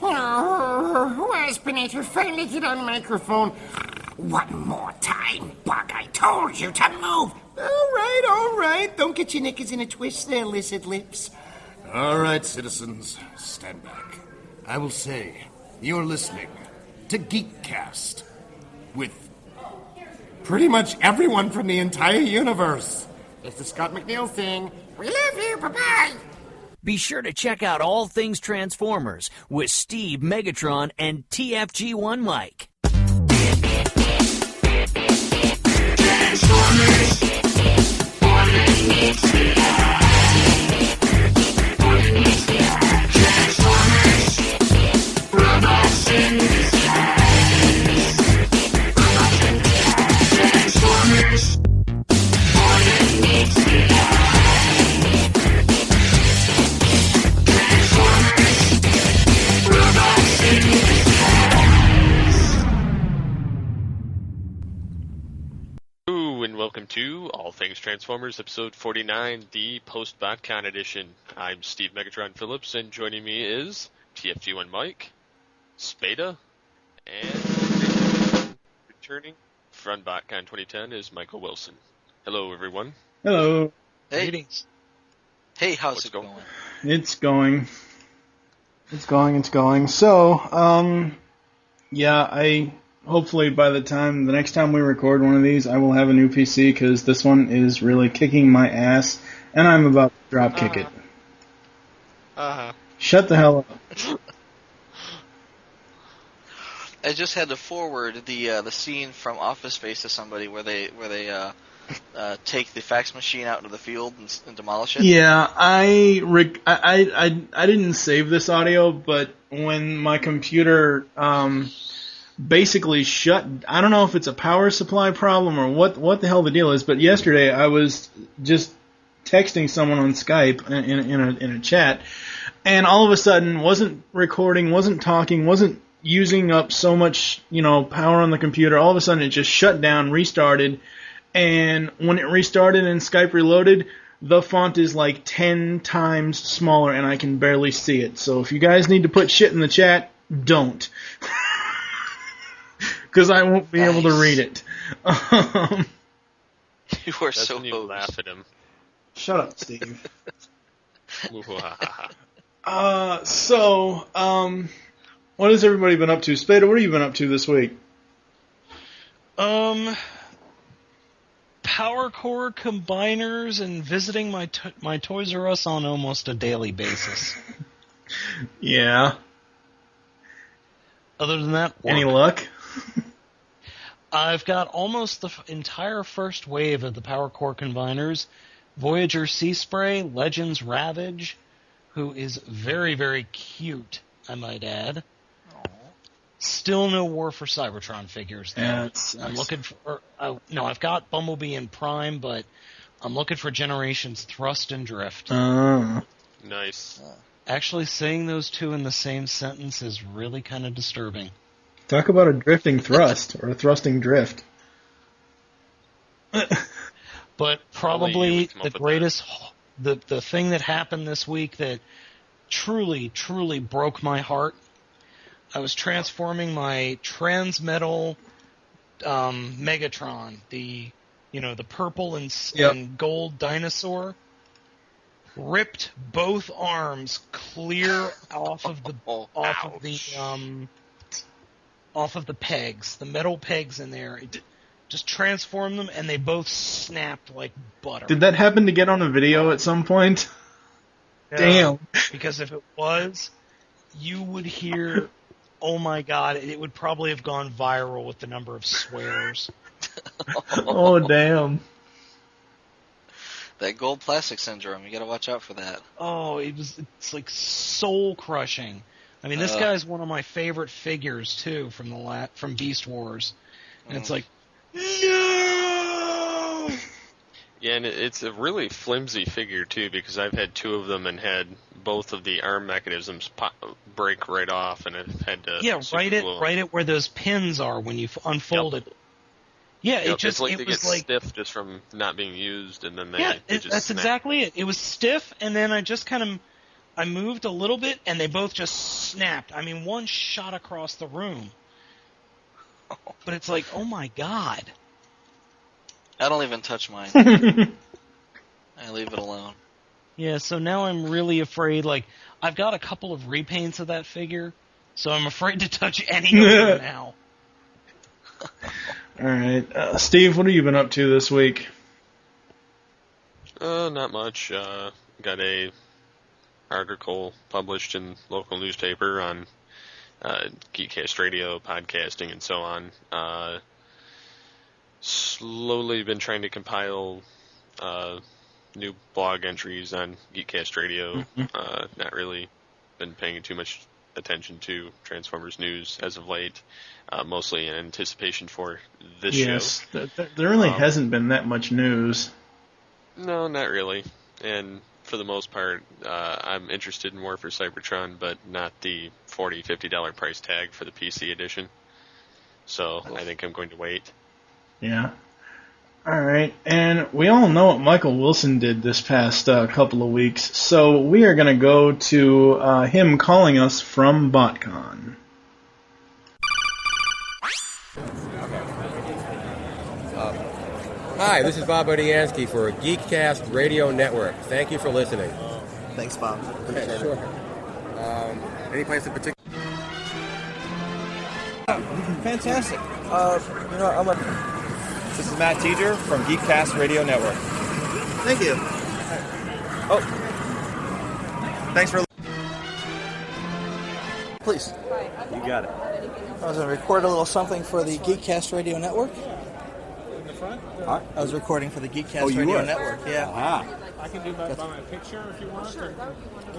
Oh, Waspinator, finally get on microphone. One more time, Bug. I told you to move. All right. Don't get your knickers in a twist there, lizard lips. All right, citizens, stand back. I will say, you're listening to Geekcast with pretty much everyone from the entire universe. It's the Scott McNeil thing. We love you. Bye-bye. Be sure to check out All Things Transformers with Steve, Megatron, and TFG1 Mike. Transformers. Robots in disguise. Transformers. And welcome to All Things Transformers, episode 49, the post-BotCon edition. I'm Steve Megatron Phillips, and joining me is TFG1 Mike, Spada, and returning from BotCon 2010 is Michael Wilson. Hello, everyone. Hello. Hey. Greetings. Hey, how's What's it going? It's going. So, yeah, hopefully by the next time we record one of these, I will have a new PC, because this one is really kicking my ass, and I'm about to drop kick it. Shut the hell up. I just had to forward the scene from Office Space to somebody where they take the fax machine out into the field and demolish it. Yeah, I didn't save this audio, but when my computer basically shut, I don't know if it's a power supply problem or what the hell the deal is, but yesterday I was just texting someone on Skype in a chat, and all of a sudden wasn't recording, wasn't talking, wasn't using up so much, power on the computer. All of a sudden it just shut down, restarted, and when it restarted and Skype reloaded, the font is like 10 times smaller and I can barely see it. So if you guys need to put shit in the chat, don't. Because I won't be able to read it. You are That's so when you hosed. laugh at him. Shut up, Steve. What has everybody been up to? Spada, what have you been up to this week? Power core combiners and visiting my Toys R Us on almost a daily basis. Yeah. Other than that, work. Any luck? I've got almost the entire first wave of the Power Core Combiners. Voyager Sea Spray, Legends Ravage, who is very, very cute, I might add. Aww. Still no War for Cybertron figures, though. Yeah, I'm looking for... no, I've got Bumblebee and Prime, but I'm looking for Generations Thrust and Drift. Nice. Actually, saying those two in the same sentence is really kind of disturbing. Talk about a drifting thrust, or a thrusting drift. But probably the greatest, the thing that happened this week that truly, truly broke my heart, I was transforming my Transmetal Megatron, the purple and gold dinosaur, ripped both arms clear off of the pegs, the metal pegs in there. It just transformed them, and they both snapped like butter. Did that happen to get on a video at some point? No, Damn. Because if it was, you would hear, oh my god, it would probably have gone viral with the number of swears. Oh, damn. That gold plastic syndrome, you gotta watch out for that. Oh, it's like soul crushing. I mean, this guy's one of my favorite figures too from Beast Wars, and it's like, no. Yeah, and it's a really flimsy figure, too, because I've had two of them and had both of the arm mechanisms break right off, and I've had to right it where those pins are when you unfold it. Yeah, it just they get stiff just from not being used, and then they just that's snap. Exactly it. It was stiff, and then I just kind of I moved a little bit, and they both just snapped. I mean, one shot across the room. But it's like, oh my god. I don't even touch mine. I leave it alone. Yeah, so now I'm really afraid. Like, I've got a couple of repaints of that figure, so I'm afraid to touch any of them now. All right, Steve, what have you been up to this week? Not much. Got a article published in local newspaper on Geekcast Radio, podcasting, and so on. Slowly been trying to compile new blog entries on Geekcast Radio. Not really been paying too much attention to Transformers news as of late, mostly in anticipation for this show. Yes, there really hasn't been that much news. No, not really. And for the most part, I'm interested more for Cybertron, but not the $40, $50 price tag for the PC edition. So I think I'm going to wait. Yeah. All right, and we all know what Michael Wilson did this past couple of weeks, so we are going to go to him calling us from BotCon. Hi, this is Bob Budiansky for Geekcast Radio Network. Thank you for listening. Thanks, Bob. Okay, sure. Any place in particular? Fantastic. This is Matt Teeger from Geekcast Radio Network. Thank you. Oh. Thanks for... Please. You got it. I was going to record a little something for the Geekcast Radio Network. In the front? I was recording for the Geekcast Radio Network, yeah. Aha. I can do that by my picture if you want. Or...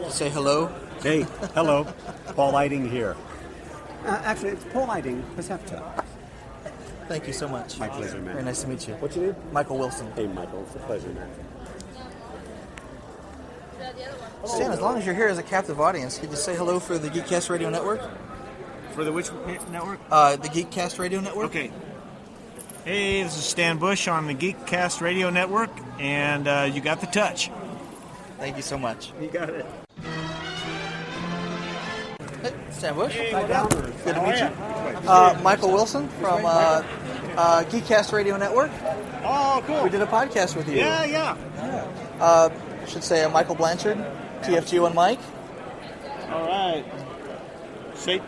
Say hello. Hey, hello. Paul Lighting here. Actually, it's Paul Lighting, Perceptor. Thank you so much. My pleasure, man. Very nice to meet you. What's your name? Michael Wilson. Hey, Michael. It's a pleasure, man. Stan, as long as you're here as a captive audience, could you say hello for the Geekcast Radio Network? For the which network? The Geekcast Radio Network. Okay. Hey, this is Stan Bush on the Geekcast Radio Network, and you got the touch. Thank you so much. You got it. Hey, Stan Bush. Hey, Good to meet you. Michael Wilson from Geekcast Radio Network. Oh, cool. We did a podcast with you. Yeah. I should say Michael Blanchard, TFG1 Mike. All right. Say,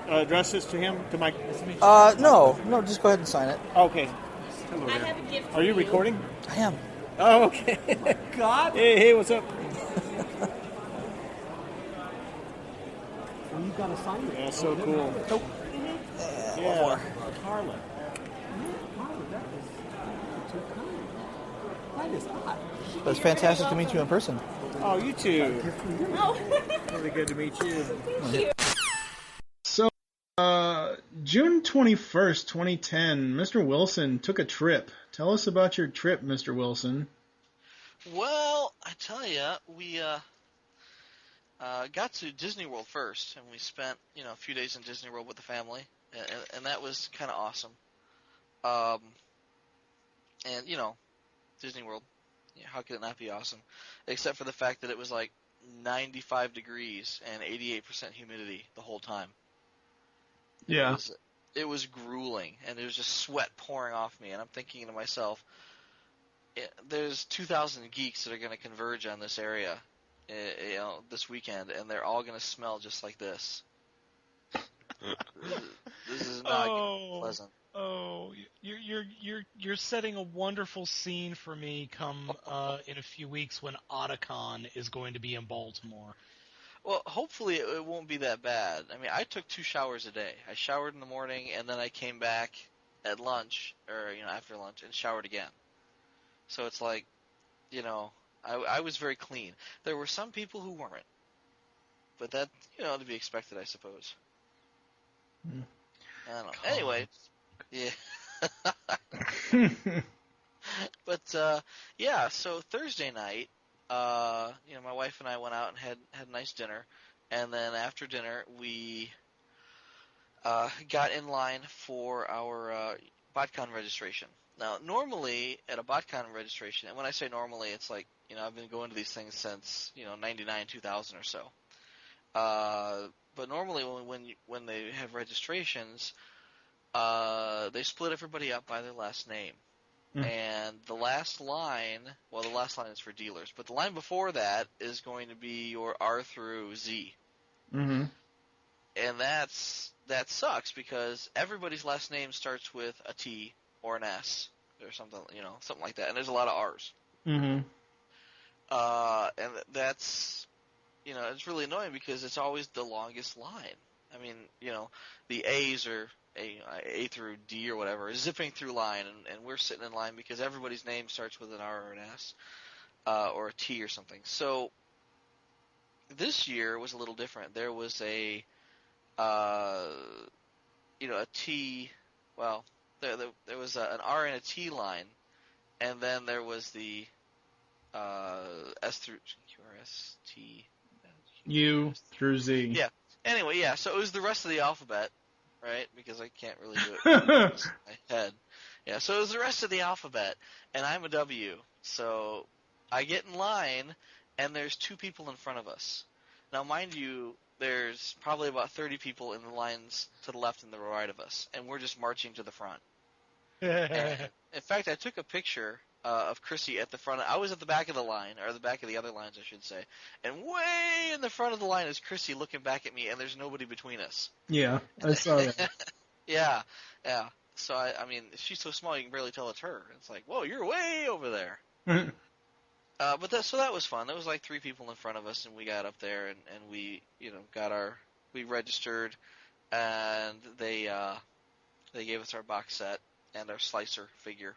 address this to him, to Mike. No, just go ahead and sign it. Okay. Hello there. Are you recording? I am. Oh, okay. God. Hey, what's up? Well, you've got to sign it. Yeah, so cool. Nope. Yeah. One more. Carla. Carla, that is too kind. That is hot. It was fantastic to meet you in person. Oh, you too. Really good to meet you. So, June 21st, 2010, Mr. Wilson took a trip. Tell us about your trip, Mr. Wilson. Well, I tell you, we got to Disney World first, and we spent a few days in Disney World with the family, and that was kind of awesome. And Disney World, how could it not be awesome? Except for the fact that it was like 95 degrees and 88% humidity the whole time. Yeah. It was grueling, and there was just sweat pouring off me, and I'm thinking to myself, there's 2,000 geeks that are going to converge on this area, this weekend, and they're all going to smell just like this. This is not pleasant. Oh, you're setting a wonderful scene for me come in a few weeks when Otakon is going to be in Baltimore. Well, hopefully it won't be that bad. I mean, I took 2 showers a day. I showered in the morning, and then I came back at lunch, or after lunch, and showered again. So it's like, I was very clean. There were some people who weren't, but that, to be expected, I suppose. I don't know. Anyway, yeah. But yeah. So Thursday night, my wife and I went out and had a nice dinner, and then after dinner we got in line for our BotCon registration. Now, normally at a BotCon registration, and when I say normally, it's like I've been going to these things since 99, 2000 or so. But normally when they have registrations, they split everybody up by their last name. And the last line is for dealers, but the line before that is going to be your R through Z. Mm-hmm. And that sucks because everybody's last name starts with a T or an S or something, something like that. And there's a lot of R's. Mm-hmm. And that's, it's really annoying because it's always the longest line. I mean, the A's are A through D or whatever, is zipping through line, and we're sitting in line because everybody's name starts with an R or an S, or a T or something. So this year was a little different. There was a T. Well, there was an R and a T line, and then there was the S through QRS T. U through Z. Yeah. Anyway, yeah. So it was the rest of the alphabet, right? Because I can't really do it in my head. Yeah. So it was the rest of the alphabet, and I'm a W. So I get in line, and there's two people in front of us. Now, mind you, there's probably about 30 people in the lines to the left and the right of us, and we're just marching to the front. And, in fact, I took a picture of Chrissy at the front. I was at the back of the line, or the back of the other lines, I should say. And way in the front of the line is Chrissy looking back at me, and there's nobody between us. Yeah, I saw that. Yeah. So, I mean, she's so small you can barely tell it's her. It's like, whoa, you're way over there. But that was fun. There was like 3 people in front of us, and we got up there, and we, we registered, and they gave us our box set and our slicer figure.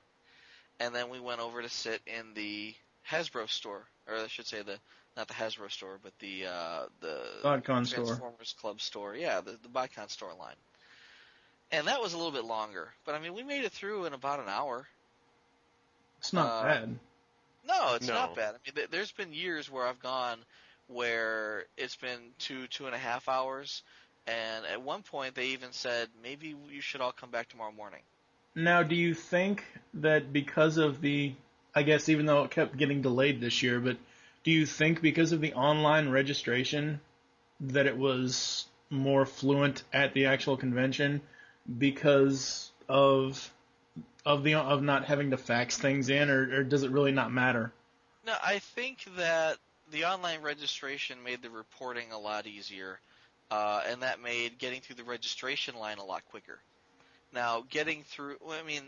And then we went over to sit in the Hasbro store, or I should say not the Hasbro store, but the BotCon store. Transformers Club store. Yeah, the BotCon store line. And that was a little bit longer. But, I mean, we made it through in about an hour. It's not bad. No, it's not bad. I mean, there's been years where I've gone where it's been 2.5 hours, and at one point they even said, maybe you should all come back tomorrow morning. Now, do you think that because of the, I guess even though it kept getting delayed this year, but do you think because of the online registration that it was more fluent at the actual convention because of not having to fax things in, or does it really not matter? No, I think that the online registration made the reporting a lot easier, and that made getting through the registration line a lot quicker. Now, getting through, I mean,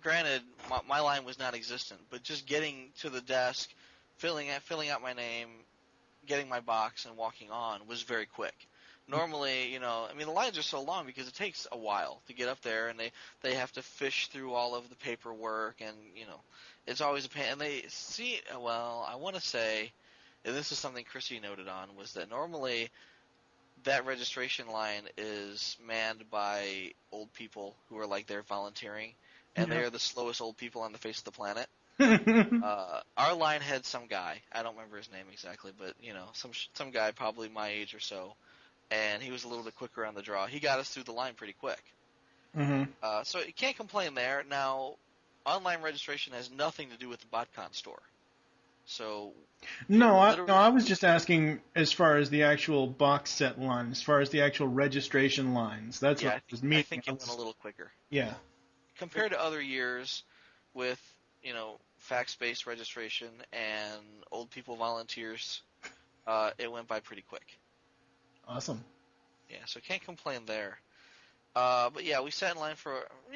granted, my line was not existent, but just getting to the desk, filling out my name, getting my box, and walking on was very quick. Normally, I mean, the lines are so long because it takes a while to get up there, and they have to fish through all of the paperwork, and, it's always a pain. And they see, well, I want to say, and this is something Chrissy noted on, was that normally that registration line is manned by old people who are like they're volunteering, and they're the slowest old people on the face of the planet. Our line had some guy, I don't remember his name exactly, but some guy probably my age or so, and he was a little bit quicker on the draw. He got us through the line pretty quick. Mm-hmm. So you can't complain there. Now, online registration has nothing to do with the BotCon store. So No, I was just asking as far as the actual box set line, as far as the actual registration lines. That's what was meaning. I think it went a little quicker. Yeah. Compared to other years with, fax-based registration and old people volunteers, it went by pretty quick. Awesome. Yeah, so can't complain there. But yeah, we sat in line for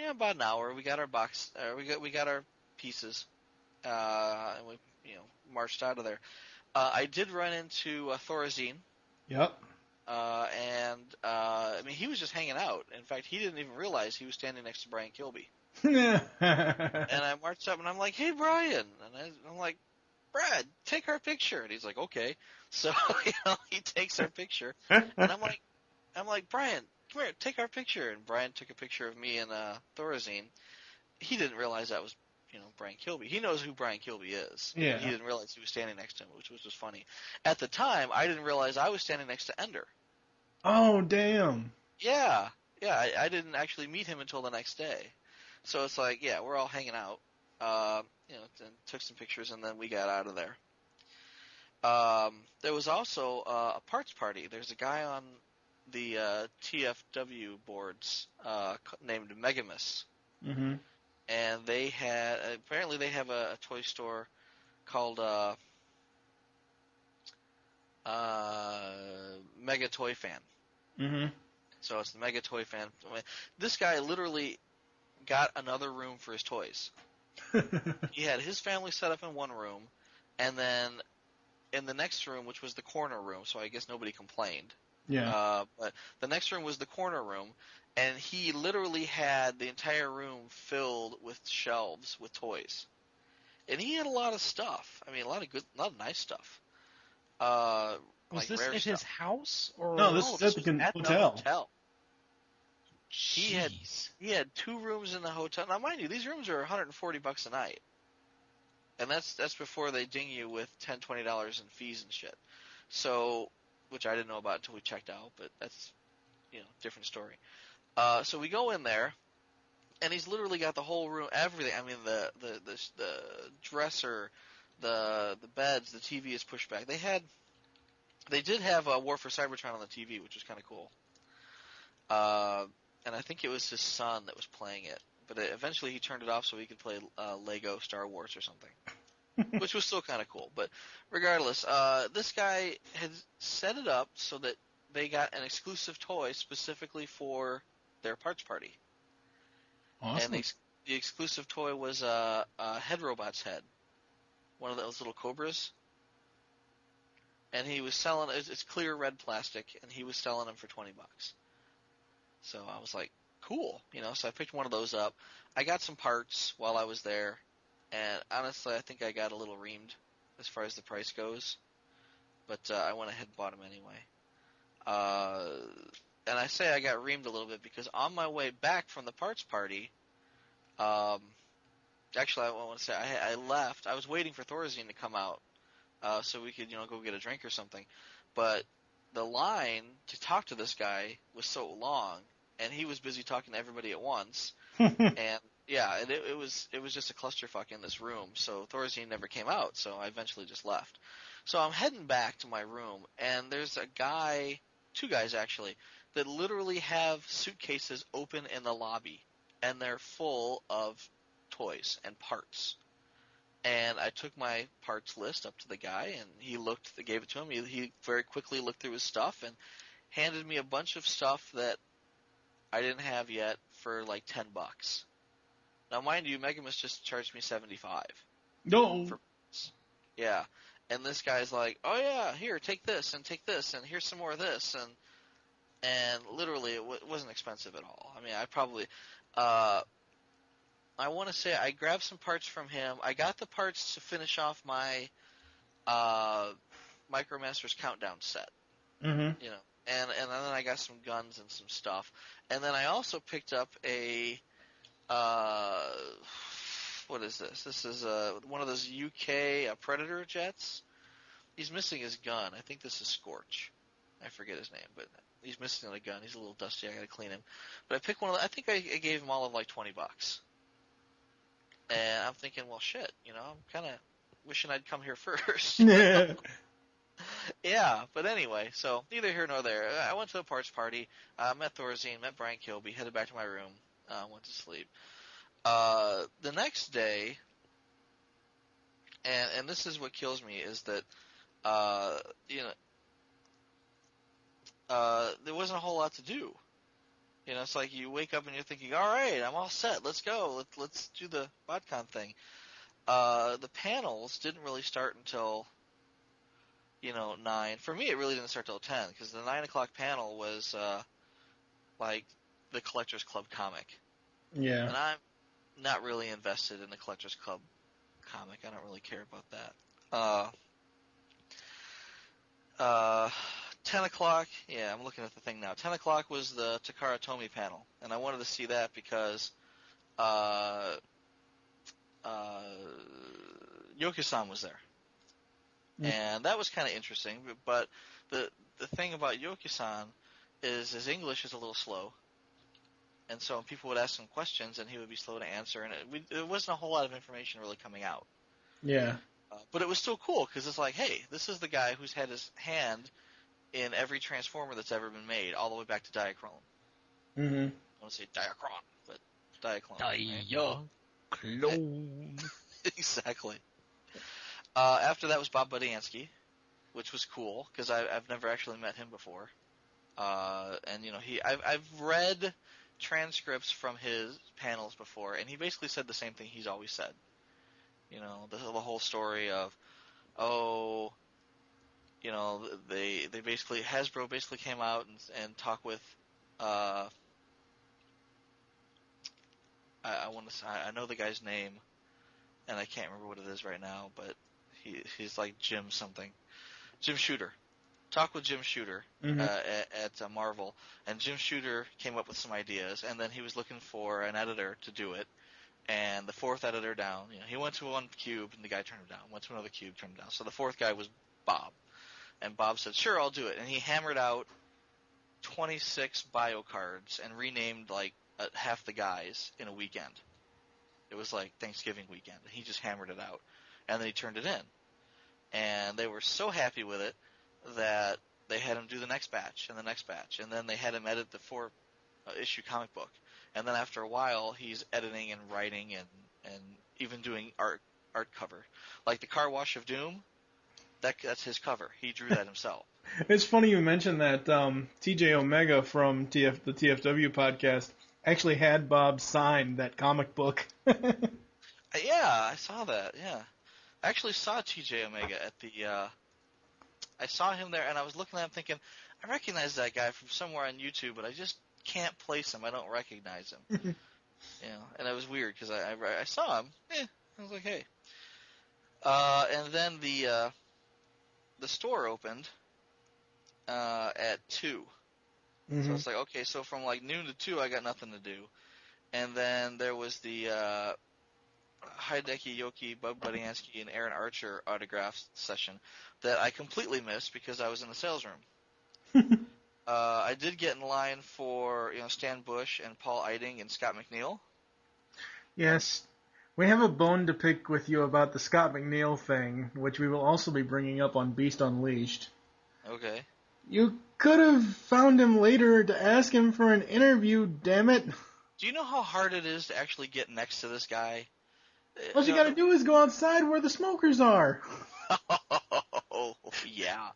about an hour. We got our box, we got our pieces, and we marched out of there. I did run into Thorazine. Yep. And I mean, he was just hanging out. In fact, he didn't even realize he was standing next to Brian Kilby. And I marched up and I'm like, "Hey, Brian!" And I'm like, "Brad, take our picture." And he's like, "Okay." So he takes our picture, and I'm like, "Brian, come here, take our picture." And Brian took a picture of me and Thorazine. He didn't realize that was Brian Kilby. He knows who Brian Kilby is. Yeah. He didn't realize he was standing next to him, which was just funny. At the time, I didn't realize I was standing next to Ender. Oh, damn. Yeah. I didn't actually meet him until the next day. So it's like, yeah, we're all hanging out. and took some pictures, and then we got out of there. There was also a parts party. There's a guy on the TFW boards named Megamus, Mm-hmm. and they have a toy store called Mega Toy Fan. Mm-hmm. So it's the Mega Toy Fan. I mean, this guy literally got another room for his toys. He had his family set up in one room, and then in the next room, which was the corner room, so I guess nobody complained. Yeah. But the next room was the corner room, and he literally had the entire room filled with shelves with toys. And he had a lot of stuff. I mean, a lot of nice stuff. Was like this rare at stuff. his house or No, this is at the at the hotel. hotel. Jeez. He had 2 rooms in the hotel. Now, mind you, these rooms are $140 a night, and that's before they ding you with $10, $20 in fees and shit. So, which I didn't know about until we checked out, but that's different story. So we go in there, and he's literally got the whole room, everything. I mean, the dresser, the beds, the TV is pushed back. They did have War for Cybertron on the TV, which was kind of cool. And I think it was his son that was playing it. But eventually he turned it off so he could play Lego Star Wars or something, which was still kind of cool. But regardless, this guy had set it up so that they got an exclusive toy specifically for their parts party. Awesome. And the exclusive toy was a head robot's head, one of those little cobras. And he was selling it's clear red plastic, and he was selling them for $20. So I was like, cool, so I picked one of those up. I got some parts while I was there, and honestly, I think I got a little reamed as far as the price goes, but I went ahead and bought them anyway. And I say I got reamed a little bit because on my way back from the parts party, actually, I want to say I left. I was waiting for Thorazine to come out so we could, go get a drink or something, but the line to talk to this guy was so long, and he was busy talking to everybody at once. And yeah, it was just a clusterfuck in this room. So Thorazine never came out, so I eventually just left. So I'm heading back to my room, and there's a guy, 2 guys actually, that literally have suitcases open in the lobby, and they're full of toys and parts. And I took my parts list up to the guy, and he gave it to him. He very quickly looked through his stuff and handed me a bunch of stuff that I didn't have yet for like $10. Now, mind you, Megamus just charged me $75. No. Yeah, and this guy's like, "Oh yeah, here, take this, and here's some more of this," and literally, it wasn't expensive at all. I mean, I probably. I want to say I grabbed some parts from him. I got the parts to finish off my Micromasters Countdown set. Mm-hmm. And then I got some guns and some stuff. And then I also picked up a what is this? This is one of those UK Predator jets. He's missing his gun. I think this is Scorch. I forget his name, but he's missing a gun. He's a little dusty. I got to clean him. But I picked one of. I think I gave him all of like $20. And I'm thinking, well, shit, I'm kind of wishing I'd come here first. Yeah. Yeah, but anyway, so neither here nor there. I went to a parts party, met Thorazine, met Brian Kilby, headed back to my room, went to sleep. The next day, and this is what kills me, is that, there wasn't a whole lot to do. It's like you wake up and you're thinking, all right, I'm all set. Let's go. Let's do the BotCon thing. The panels didn't really start until, 9. For me, it really didn't start till 10 because the 9 o'clock panel was like the Collectors Club comic. Yeah. And I'm not really invested in the Collectors Club comic. I don't really care about that. 10 o'clock, yeah, I'm looking at the thing now. 10 o'clock was the Takara Tomy panel, and I wanted to see that because Yoki-san was there. And that was kind of interesting, but the thing about Yoki-san is his English is a little slow, And so people would ask him questions, and he would be slow to answer, and it wasn't a whole lot of information really coming out. Yeah. But it was still cool, because it's like, hey, this is the guy who's had his hand in every Transformer that's ever been made, all the way back to Diachrome. Mm-hmm. I want to say Diacron, but Diaclone. Diaclone. Exactly. After that was Bob Budiansky, which was cool, because I've never actually met him before. And I've read transcripts from his panels before, and he basically said the same thing he's always said. The whole story of, they basically, Hasbro basically came out and talked with, I know the guy's name, and I can't remember what it is right now, but he's like Jim something. Jim Shooter. Talk with Jim Shooter at Marvel, and Jim Shooter came up with some ideas, and then he was looking for an editor to do it, and the fourth editor down, he went to one cube, and the guy turned him down, went to another cube, turned him down. So the fourth guy was Bob, and Bob said, sure, I'll do it, and he hammered out 26 bio cards and renamed like half the guys in a weekend. It was like Thanksgiving weekend, and he just hammered it out, and then he turned it in. And they were so happy with it that they had him do the next batch, and the next batch, and then they had him edit the 4-issue comic book. And then after a while, he's editing and writing and even doing art cover. Like the Car Wash of Doom, that's his cover. He drew that himself. It's funny you mentioned that. TJ Omega from the TFW podcast actually had Bob sign that comic book. Yeah, I saw that, yeah. I actually saw TJ Omega at the, I saw him there, and I was looking at him thinking, I recognize that guy from somewhere on YouTube, but I just can't place him. I don't recognize him. And it was weird, because I saw him. I was like, hey. And then the store opened at 2. Mm-hmm. So it's like, okay, so from like noon to 2, I got nothing to do. And then there was the Hideki Ioyki, Bob Budiansky, and Aaron Archer autograph session that I completely missed because I was in the sales room. I did get in line for Stan Bush and Paul Eiding and Scott McNeil. Yes. We have a bone to pick with you about the Scott McNeil thing, which we will also be bringing up on Beast Unleashed. Okay. You could have found him later to ask him for an interview, damn it. Do you know how hard it is to actually get next to this guy? All you gotta do is go outside where the smokers are. Oh, yeah.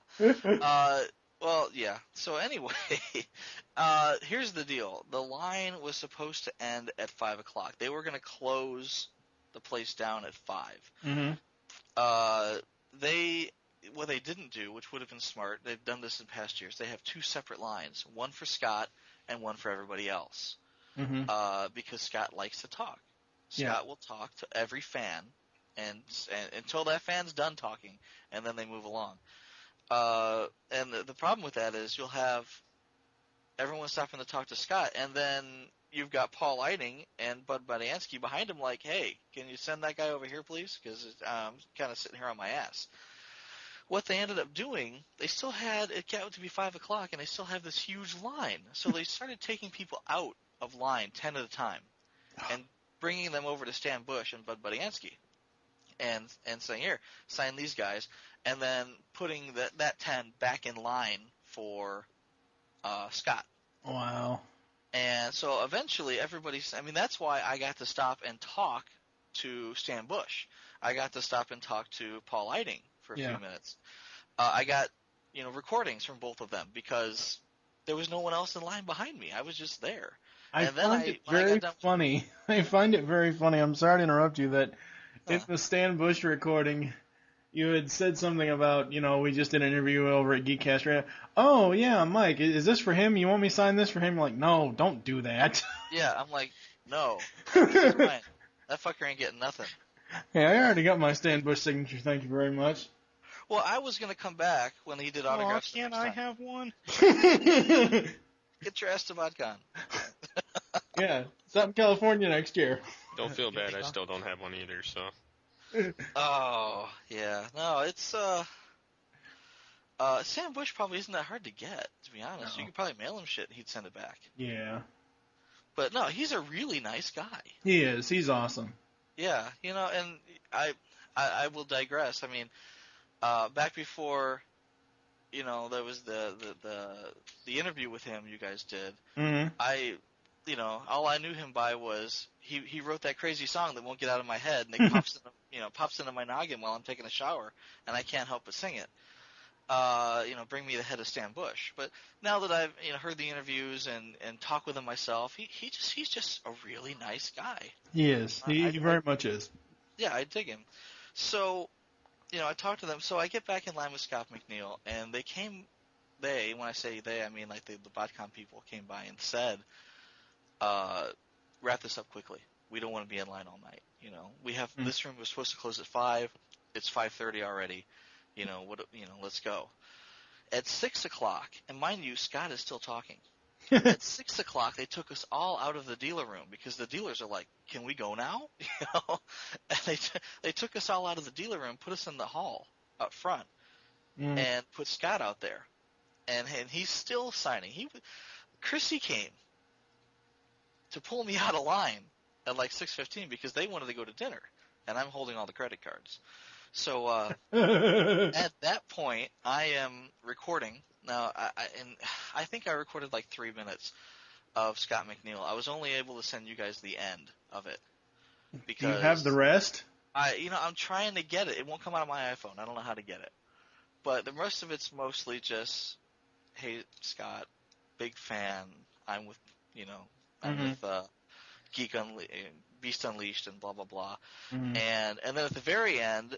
Well, yeah. So anyway, here's the deal. The line was supposed to end at 5 o'clock. They were going to close the place down at 5. Mm-hmm. What they didn't do, which would have been smart, they've done this in past years, they have 2 separate lines, one for Scott and one for everybody else. Mm-hmm. Because Scott likes to talk. Scott will talk to every fan and until that fan's done talking, and then they move along. And the problem with that is you'll have everyone stopping to talk to Scott, and then you've got Paul Eiding and Bud Budiansky behind him like, hey, can you send that guy over here, please? Because I'm kind of sitting here on my ass. What they ended up doing, they still had, it got to be 5 o'clock, and they still have this huge line. So they started taking people out of line 10 at a time and bringing them over to Stan Bush and Bud Budiansky and saying, here, sign these guys, and then putting that 10 back in line for Scott. Wow. And so eventually that's why I got to stop and talk to Stan Bush. I got to stop and talk to Paul Eiding for a few minutes. I got, recordings from both of them because there was no one else in line behind me. I was just there. I find it very funny. I'm sorry to interrupt you, that in the Stan Bush recording, you had said something about, we just did an interview over at Geekcast Radio. Oh, yeah, Mike, is this for him? You want me to sign this for him? You're like, no, don't do that. Yeah, I'm like, no. This is mine. That fucker ain't getting nothing. Hey, I already got my Stan Bush signature, thank you very much. Well, I was going to come back when he did autographs. Can't I have one? Get your ass to BotCon. Yeah, it's out in California next year. Don't feel bad, I still don't have one either, so. Oh, yeah. No, it's, Sam Bush probably isn't that hard to get, to be honest. No. You could probably mail him shit and he'd send it back. Yeah. But no, he's a really nice guy. He is. He's awesome. Yeah, and I will digress. I mean, back before, there was the interview with him you guys did. Mm-hmm. All I knew him by was he wrote that crazy song that won't get out of my head, and it pops into my noggin while I'm taking a shower, and I can't help but sing it. Bring me the head of Stan Bush. But now that I've heard the interviews and talk with him myself, he's just a really nice guy. He is. He very much is. Yeah, I dig him. So, I talked to them. So I get back in line with Scott McNeil, and when I say they, I mean like the BotCon people came by and said, wrap this up quickly. We don't want to be in line all night. We have this room was supposed to close at 5. It's 5:30 already. Let's go. At 6 o'clock, and mind you, Scott is still talking. At 6 o'clock, they took us all out of the dealer room because the dealers are like, "Can we go now?" And they took us all out of the dealer room, put us in the hall up front, and put Scott out there, and he's still signing. Chrissy came to pull me out of line at like 6:15 because they wanted to go to dinner, and I'm holding all the credit cards. So at that point, I am recording. Now, I think I recorded like 3 minutes of Scott McNeil. I was only able to send you guys the end of it. Because you have the rest? I'm trying to get it. It won't come out of my iPhone. I don't know how to get it. But the rest of it's mostly just, hey, Scott, big fan. I'm with, with Beast Unleashed and blah, blah, blah. Mm-hmm. And then at the very end,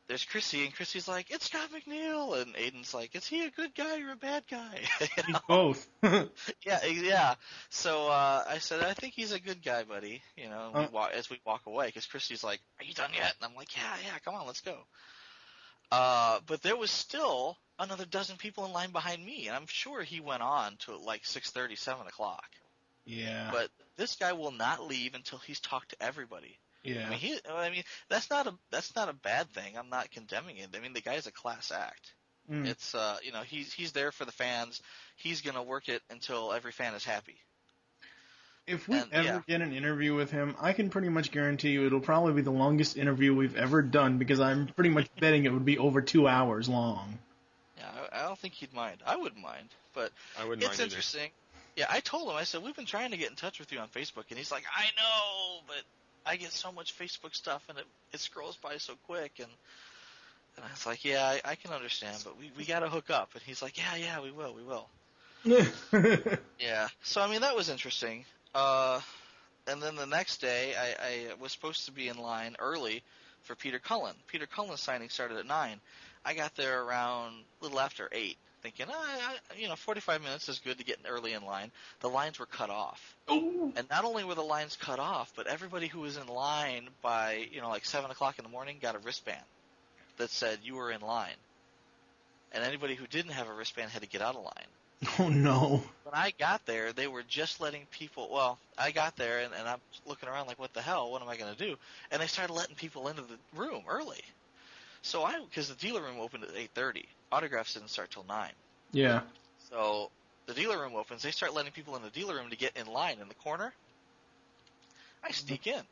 there's Chrissy, and Chrissy's like, it's Scott McNeil, and Aiden's like, is he a good guy or a bad guy? He's both. Yeah. So I said, I think he's a good guy, buddy. As we walk away, because Chrissy's like, are you done yet? And I'm like, yeah, come on, let's go. But there was still another dozen people in line behind me, and I'm sure he went on to like 6:30, 7 o'clock. Yeah. But this guy will not leave until he's talked to everybody. Yeah. I mean, that's not a bad thing. I'm not condemning it. I mean, the guy's a class act. It's he's there for the fans. He's gonna work it until every fan is happy. If we ever get an interview with him, I can pretty much guarantee you it'll probably be the longest interview we've ever done because I'm pretty much betting it would be over 2 hours long. Yeah, I don't think he'd mind. I wouldn't mind, but I wouldn't it's mind interesting. Yeah, I told him. I said we've been trying to get in touch with you on Facebook, and he's like, I know, but I get so much Facebook stuff, and it scrolls by so quick, and I was like, yeah, I can understand, but we got to hook up. And he's like, yeah, we will. Yeah. So, I mean, that was interesting. And then the next day, I was supposed to be in line early for Peter Cullen. Peter Cullen's signing started at 9. I got there around a little after 8. Thinking, 45 minutes is good to get early in line. The lines were cut off. Ooh. And not only were the lines cut off, but everybody who was in line by, like 7 o'clock in the morning got a wristband that said you were in line. And anybody who didn't have a wristband had to get out of line. Oh, no. When I got there, they were just letting people, I got there and I'm looking around like, what the hell? What am I going to do? And they started letting people into the room early. So because the dealer room opened at 8:30. Autographs didn't start till 9. Yeah. So the dealer room opens. They start letting people in the dealer room to get in line in the corner. I sneak in.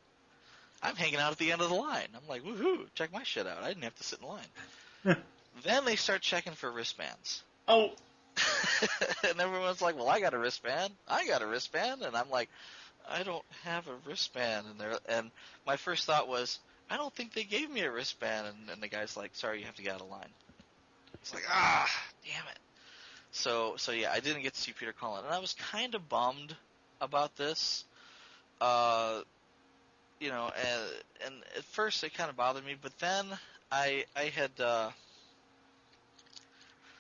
I'm hanging out at the end of the line. I'm like, woohoo, check my shit out. I didn't have to sit in line. Then they start checking for wristbands. Oh. And everyone's like, well, I got a wristband. And I'm like, I don't have a wristband. And my first thought was, I don't think they gave me a wristband. And the guy's like, sorry, you have to get out of line. It's like, damn it. So yeah, I didn't get to see Peter Cullen. And I was kind of bummed about this. And at first it kind of bothered me. But then I had...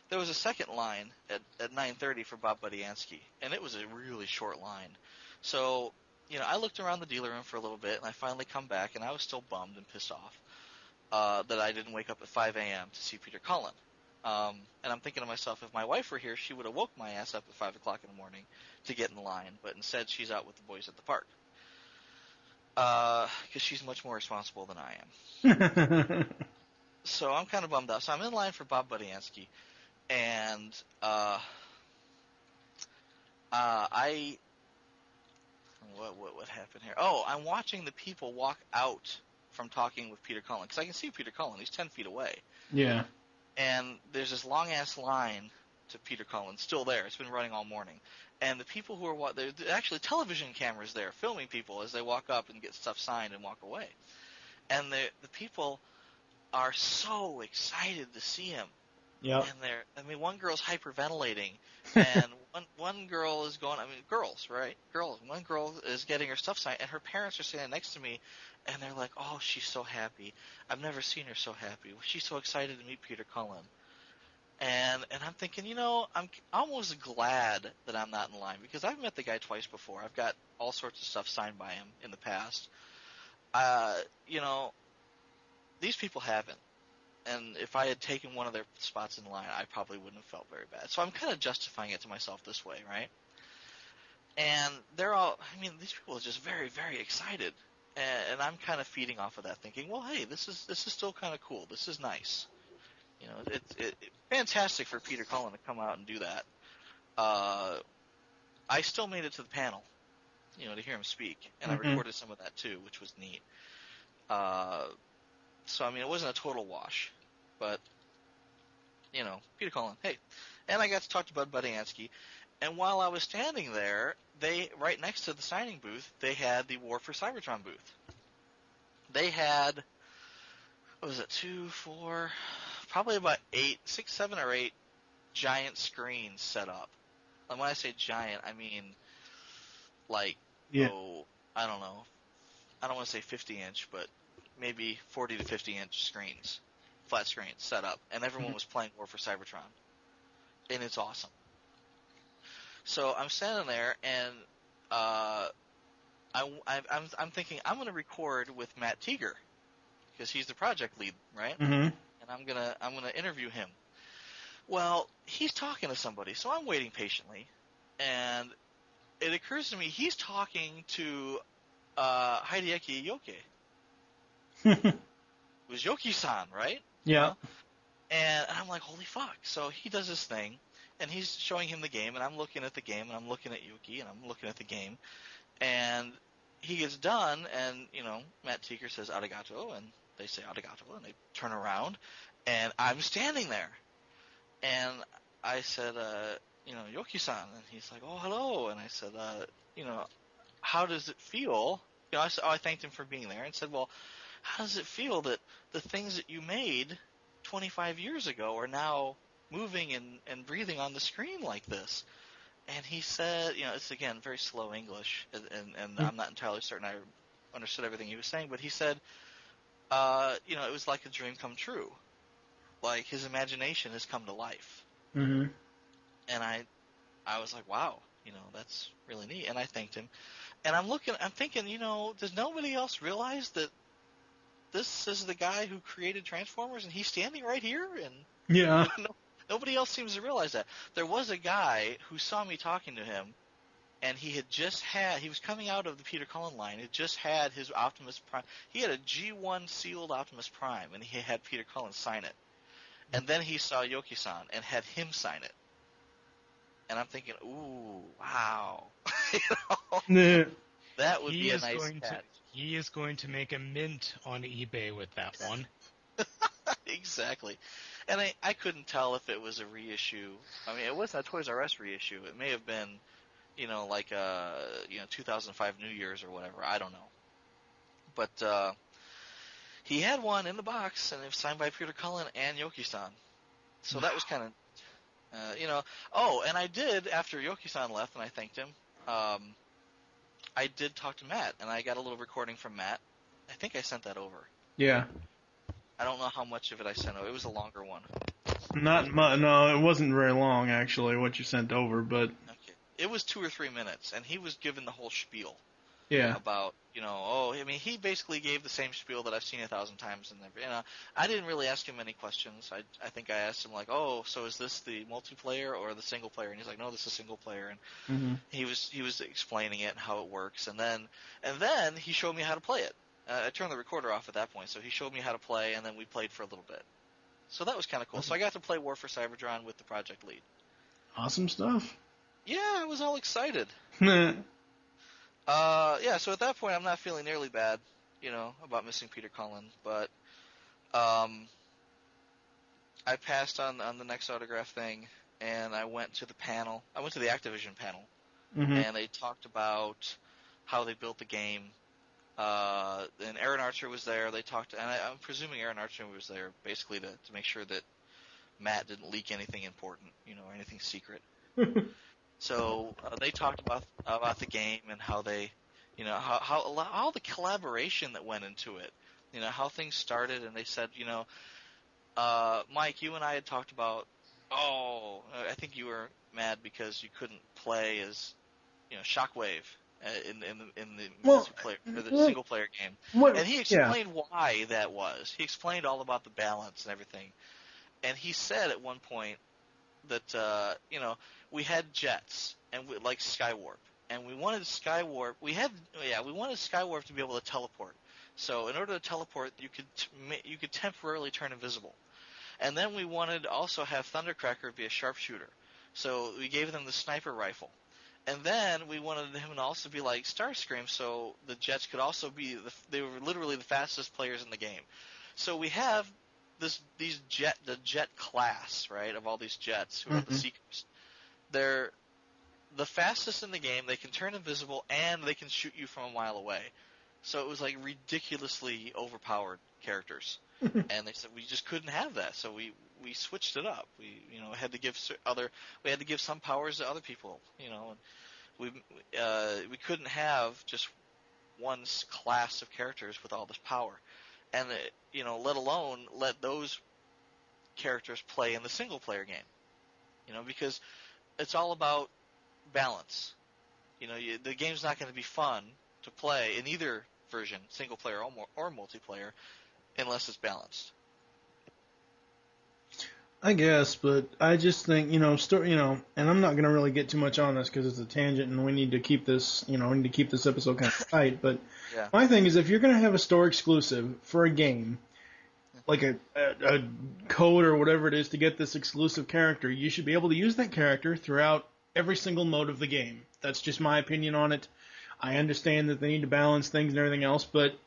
there was a second line at 9:30 for Bob Budiansky. And it was a really short line. So... I looked around the dealer room for a little bit, and I finally come back, and I was still bummed and pissed off that I didn't wake up at 5 a.m. to see Peter Cullen. And I'm thinking to myself, if my wife were here, she would have woke my ass up at 5 o'clock in the morning to get in line, but instead she's out with the boys at the park. Because she's much more responsible than I am. So I'm kind of bummed out. So I'm in line for Bob Budiansky, and What happened here? Oh, I'm watching the people walk out from talking with Peter Cullen, because I can see Peter Cullen. He's 10 feet away. Yeah. And there's this long-ass line to Peter Cullen still there. It's been running all morning. And the people who are there's actually television cameras there filming people as they walk up and get stuff signed and walk away. And the people are so excited to see him. Yeah. And one girl's hyperventilating, and one girl is going. Girls, right? Girls. One girl is getting her stuff signed, and her parents are standing next to me, and they're like, "Oh, she's so happy. I've never seen her so happy. She's so excited to meet Peter Cullen." And I'm thinking, I'm almost glad that I'm not in line, because I've met the guy twice before. I've got all sorts of stuff signed by him in the past. These people haven't. And if I had taken one of their spots in line, I probably wouldn't have felt very bad. So I'm kind of justifying it to myself this way, right? And these people are just very, very excited. And I'm kind of feeding off of that, thinking, well, hey, this is still kind of cool. This is nice. It's fantastic for Peter Cullen to come out and do that. I still made it to the panel, to hear him speak. And I recorded some of that too, which was neat. So, it wasn't a total wash, but, Peter Cullen, hey. And I got to talk to Budiansky, and while I was standing there, right next to the signing booth, they had the War for Cybertron booth. They had, what was it, 2, 4, probably about 6, 7, or 8 giant screens set up. And when I say giant, I mean, I don't know, I don't want to say 50-inch, but maybe 40 to 50-inch screens, flat screens set up, and everyone was playing War for Cybertron, and it's awesome. So I'm standing there, and I'm thinking I'm going to record with Matt Teeger, because he's the project lead, right? Mm-hmm. And I'm gonna interview him. Well, he's talking to somebody, so I'm waiting patiently, and it occurs to me he's talking to Hideki Ioyki. It was Yoki-san, right? Yeah. And I'm like, holy fuck. So he does this thing, and he's showing him the game, and I'm looking at the game, and I'm looking at Yuki, and I'm looking at the game. And he gets done, and, Matt Teeger says arigato, and they say arigato, and they turn around, and I'm standing there. And I said, Yoki-san, and he's like, oh, hello. And I said, how does it feel? I said, I thanked him for being there, and said, well, how does it feel that the things that you made 25 years ago are now moving and breathing on the screen like this? And he said, it's again very slow English, and I'm not entirely certain I understood everything he was saying, but he said, it was like a dream come true. Like his imagination has come to life. Mm-hmm. And I was like, wow, that's really neat. And I thanked him. And I'm thinking, does nobody else realize that this is the guy who created Transformers, and he's standing right here? And yeah, nobody else seems to realize that. There was a guy who saw me talking to him, and he was coming out of the Peter Cullen line. He just had his Optimus Prime. He had a G1 sealed Optimus Prime, and he had Peter Cullen sign it. And then he saw Yoki-san and had him sign it. And I'm thinking, ooh, wow. That would be a nice catch. He is going to make a mint on eBay with that one. Exactly. And I couldn't tell if it was a reissue. It wasn't a Toys R Us reissue. It may have been, 2005 New Year's or whatever. I don't know. But he had one in the box, and it was signed by Peter Cullen and Yoki-san. So that was kind of, Oh, and I did, after Yoki-san left and I thanked him, I did talk to Matt, and I got a little recording from Matt. I think I sent that over. Yeah. I don't know how much of it I sent over. It was a longer one. Not much. No, it wasn't very long, actually, what you sent over, but... Okay. It was 2 or 3 minutes, and he was given the whole spiel. Yeah. About, he basically gave the same spiel that I've seen 1,000 times. I didn't really ask him any questions. I think I asked him, so is this the multiplayer or the single player? And he's like, no, this is single player. And he was explaining it and how it works. And then he showed me how to play it. I turned the recorder off at that point, so he showed me how to play, and then we played for a little bit. So that was kind of cool. So I got to play War for Cybertron with the project lead. Awesome stuff. Yeah, I was all excited. Yeah, so at that point, I'm not feeling nearly bad, about missing Peter Cullen, but I passed on the next autograph thing, and I went to the panel. I went to the Activision panel, and they talked about how they built the game. And Aaron Archer was there. They talked, and I'm presuming Aaron Archer was there basically to make sure that Matt didn't leak anything important, or anything secret. So they talked about the game and how they, how the collaboration that went into it, how things started, and they said, Mike, you and I had talked about, I think you were mad because you couldn't play as, Shockwave in the multiplayer or the single player game, and he explained why that was. He explained all about the balance and everything, and he said at one point that we had jets and like Skywarp, and we wanted Skywarp. We wanted Skywarp to be able to teleport. So in order to teleport, you could temporarily turn invisible. And then we wanted to also have Thundercracker be a sharpshooter. So we gave them the sniper rifle. And then we wanted him to also be like Starscream, so the jets could also be they were literally the fastest players in the game. So we have the jet class, right, of all these jets who are the Seekers. They're the fastest in the game. They can turn invisible and they can shoot you from a mile away. So it was like ridiculously overpowered characters. And they said we just couldn't have that, so we switched it up. We had to give some powers to other people, and we couldn't have just one class of characters with all this power, and let alone let those characters play in the single player game, because it's all about balance. The game's not going to be fun to play in either version, single player or multiplayer, unless it's balanced. I guess, but I just think, and I'm not going to really get too much on this because it's a tangent and we need to keep this, episode kind of tight, but my thing is if you're going to have a store exclusive for a game, like a code or whatever it is to get this exclusive character, you should be able to use that character throughout every single mode of the game. That's just my opinion on it. I understand that they need to balance things and everything else, but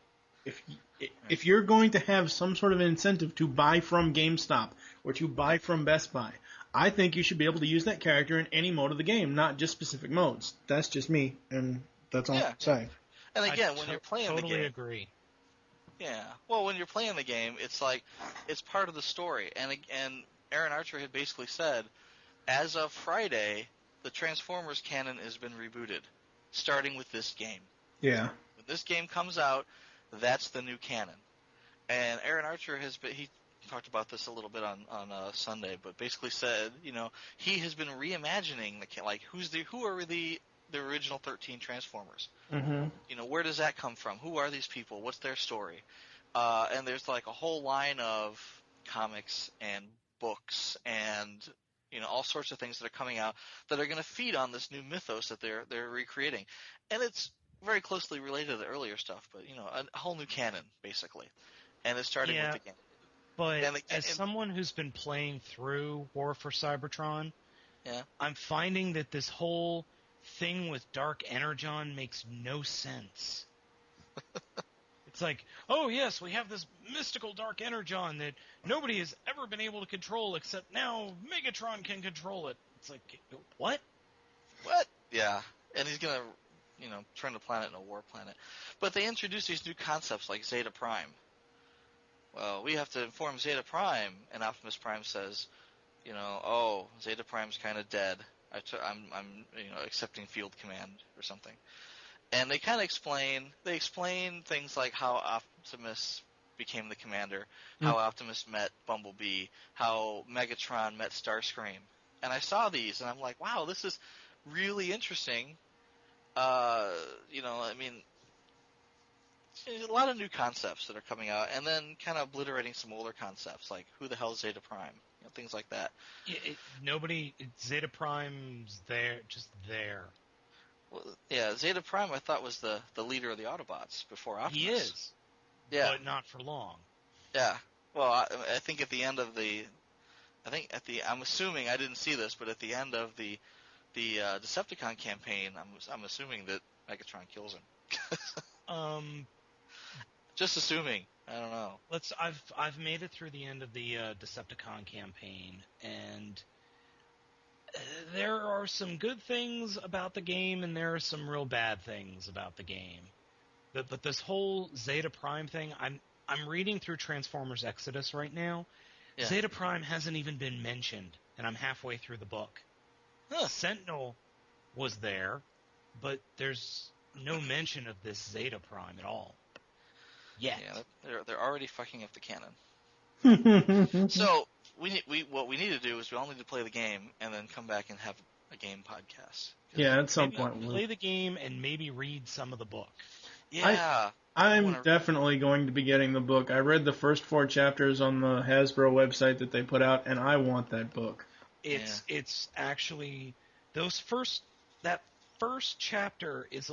if you're going to have some sort of incentive to buy from GameStop or to buy from Best Buy, I think you should be able to use that character in any mode of the game, not just specific modes. That's just me, and that's all I'm saying. And again, when you're playing the game... Totally agree. Yeah. Well, when you're playing the game, it's like, it's part of the story. And Aaron Archer had basically said, as of Friday, the Transformers canon has been rebooted, starting with this game. Yeah. When this game comes out, that's the new canon. And Aaron Archer he talked about this a little bit on Sunday, but basically said, he has been reimagining who are the original 13 Transformers. Mm-hmm. Where does that come from? Who are these people? What's their story? And there's like a whole line of comics and books and all sorts of things that are coming out that are going to feed on this new mythos that they're recreating. And it's very closely related to the earlier stuff, but a whole new canon basically, and it's starting with the game. But as someone who's been playing through War for Cybertron, I'm finding that this whole thing with Dark Energon makes no sense. It's like, oh yes, we have this mystical Dark Energon that nobody has ever been able to control except now Megatron can control it. It's like, what? What? Yeah, and he's gonna turn the planet into a war planet. But they introduce these new concepts like Zeta Prime. Well, we have to inform Zeta Prime, and Optimus Prime says, Zeta Prime's kind of dead. I'm accepting field command or something. And they kind of explain things like how Optimus became the commander, how Optimus met Bumblebee, how Megatron met Starscream. And I saw these, and I'm like, wow, this is really interesting. A lot of new concepts that are coming out, and then kind of obliterating some older concepts, like who the hell is Zeta Prime? Things like that. Zeta Prime's there, just there. Well, yeah, Zeta Prime I thought was the leader of the Autobots before Optimus. He is. Yeah. But not for long. Yeah. Well, I think at the end of I'm assuming, I didn't see this, but at the end of the the Decepticon campaign, I'm assuming that Megatron kills him. Just assuming. I don't know. I've made it through the end of the Decepticon campaign, and there are some good things about the game, and there are some real bad things about the game. But this whole Zeta Prime thing, I'm reading through Transformers Exodus right now. Yeah. Zeta Prime hasn't even been mentioned, and I'm halfway through the book. Huh. Sentinel was there, but there's no mention of this Zeta Prime at all. Yet. Yeah, they're already fucking up the canon. So what we need to do is we all need to play the game and then come back and have a game podcast. Yeah, at some point. Play the game and maybe read some of the book. Yeah. I'm definitely going to be getting the book. I read the first 4 chapters on the Hasbro website that they put out, and I want that book. It's actually that first chapter is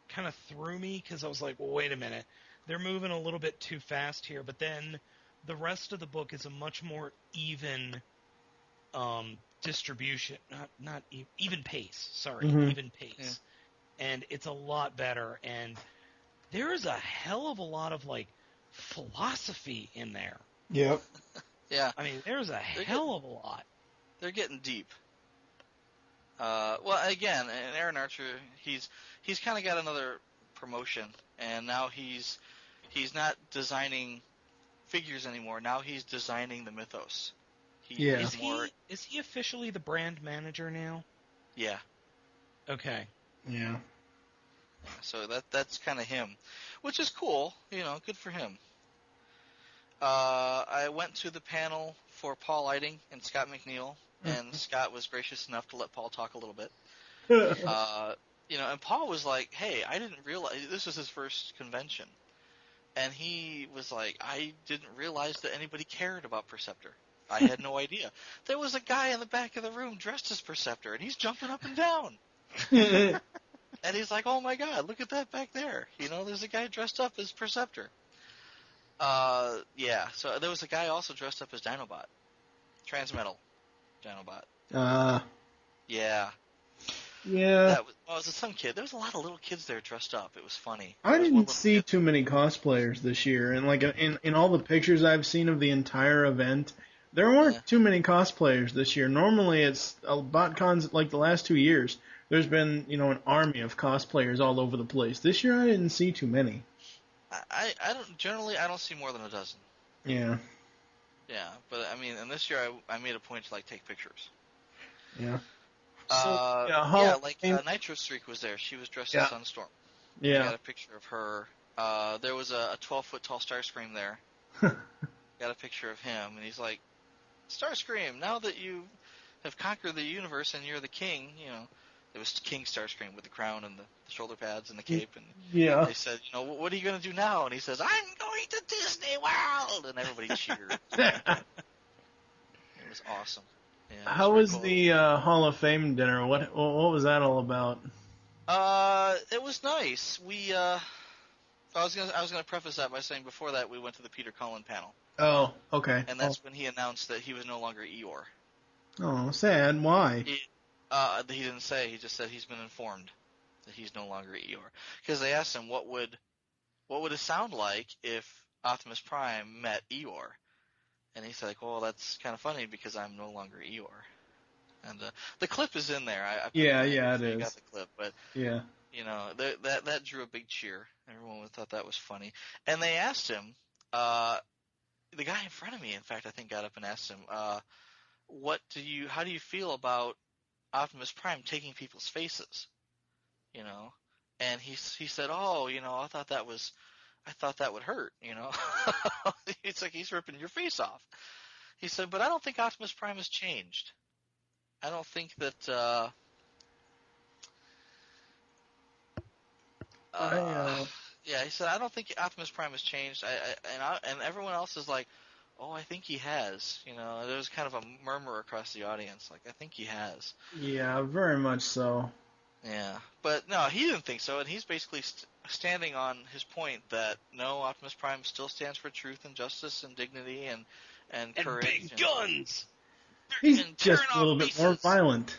kind of threw me because I was like, well, wait a minute, they're moving a little bit too fast here. But then the rest of the book is a much more even distribution, not even pace. Sorry, even pace, and it's a lot better. And there is a hell of a lot of philosophy in there. Yep. Yeah. I mean, there's a hell of a lot. They're getting deep. Well, again, and Aaron Archer, he's kind of got another promotion, and now he's not designing figures anymore. Now he's designing the mythos. Is he officially the brand manager now? Yeah. Okay. Yeah. So that's kind of him, which is cool. Good for him. I went to the panel for Paul Lighting and Scott McNeil, and Scott was gracious enough to let Paul talk a little bit. And Paul was like, "Hey, I didn't realize this was his first convention," and he was like, "I didn't realize that anybody cared about Perceptor. I had no idea. There was a guy in the back of the room dressed as Perceptor, and he's jumping up and down." And he's like, "Oh my God, look at that back there! There's a guy dressed up as Perceptor." Yeah. So there was a guy also dressed up as Dinobot, Transmetal Dinobot. Yeah. Yeah. Was it some kid? There was a lot of little kids there dressed up. It was funny. I didn't see too many cosplayers this year, and in all the pictures I've seen of the entire event, there weren't too many cosplayers this year. Normally, it's BotCons like the last 2 years. There's been an army of cosplayers all over the place. This year, I didn't see too many. I don't see more than a dozen. Yeah. Yeah, but I mean, and this year I made a point to take pictures. Yeah. Nitro Streak was there. She was dressed as Sunstorm. Yeah. I got a picture of her. There was a 12-foot tall Starscream there. Got a picture of him, and he's like, "Starscream, now that you have conquered the universe and you're the king, It was King Starscream with the crown and the shoulder pads and the cape, and they said, "What are you going to do now?" And he says, "I'm going to Disney World," and everybody cheered. It was awesome. Yeah, How was the Hall of Fame dinner? What was that all about? It was nice. I was gonna preface that by saying before that we went to the Peter Cullen panel. Oh, okay. And that's when he announced that he was no longer Eeyore. Oh, sad. Why? He didn't say. He just said he's been informed that he's no longer Eeyore. Because they asked him what would it sound like if Optimus Prime met Eeyore, and he said, "Well, that's kind of funny because I'm no longer Eeyore." And the clip is in there. It is. You got the clip, but that drew a big cheer. Everyone thought that was funny. And they asked him. The guy in front of me, in fact, I think got up and asked him, how do you feel about Optimus Prime taking people's faces? And he said, "Oh, I thought that would hurt, It's like he's ripping your face off." He said, "But I don't think Optimus Prime has changed. I don't think that, yeah," he said, "I don't think Optimus Prime has changed." And everyone else is like, "Oh, I think he has." There was kind of a murmur across the audience, like, "I think he has." Yeah, very much so. Yeah, but no, he didn't think so, and he's basically standing on his point that no, Optimus Prime still stands for truth and justice and dignity and courage. Big guns! He's just a little bit more violent.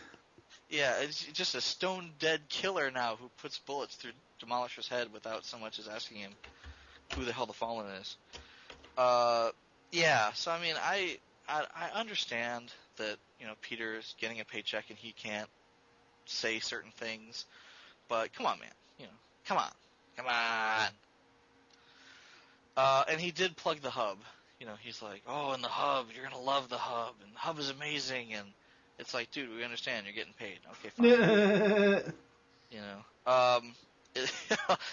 Yeah, it's just a stone-dead killer now who puts bullets through Demolisher's head without so much as asking him who the hell the Fallen is. Yeah, so I mean, I understand that, Peter's getting a paycheck and he can't say certain things, but come on, man, come on. And he did plug the hub. He's like, oh, and the hub, you're gonna love the hub, and the hub is amazing, and it's like, dude, we understand you're getting paid. Okay, fine.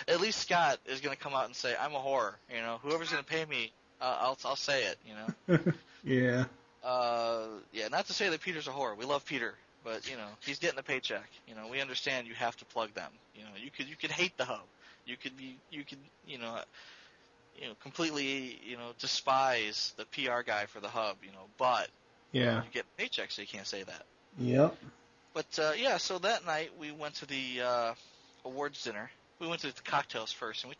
At least Scott is gonna come out and say, I'm a whore. Whoever's gonna pay me, I'll say it. Yeah. Yeah. Not to say that Peter's a whore. We love Peter, but he's getting a paycheck. We understand you have to plug them. You could hate the hub. You could completely, despise the PR guy for the hub, but Yeah. you get a paycheck, so you can't say that. Yep. But yeah, so that night we went to the awards dinner. We went to the cocktails first, and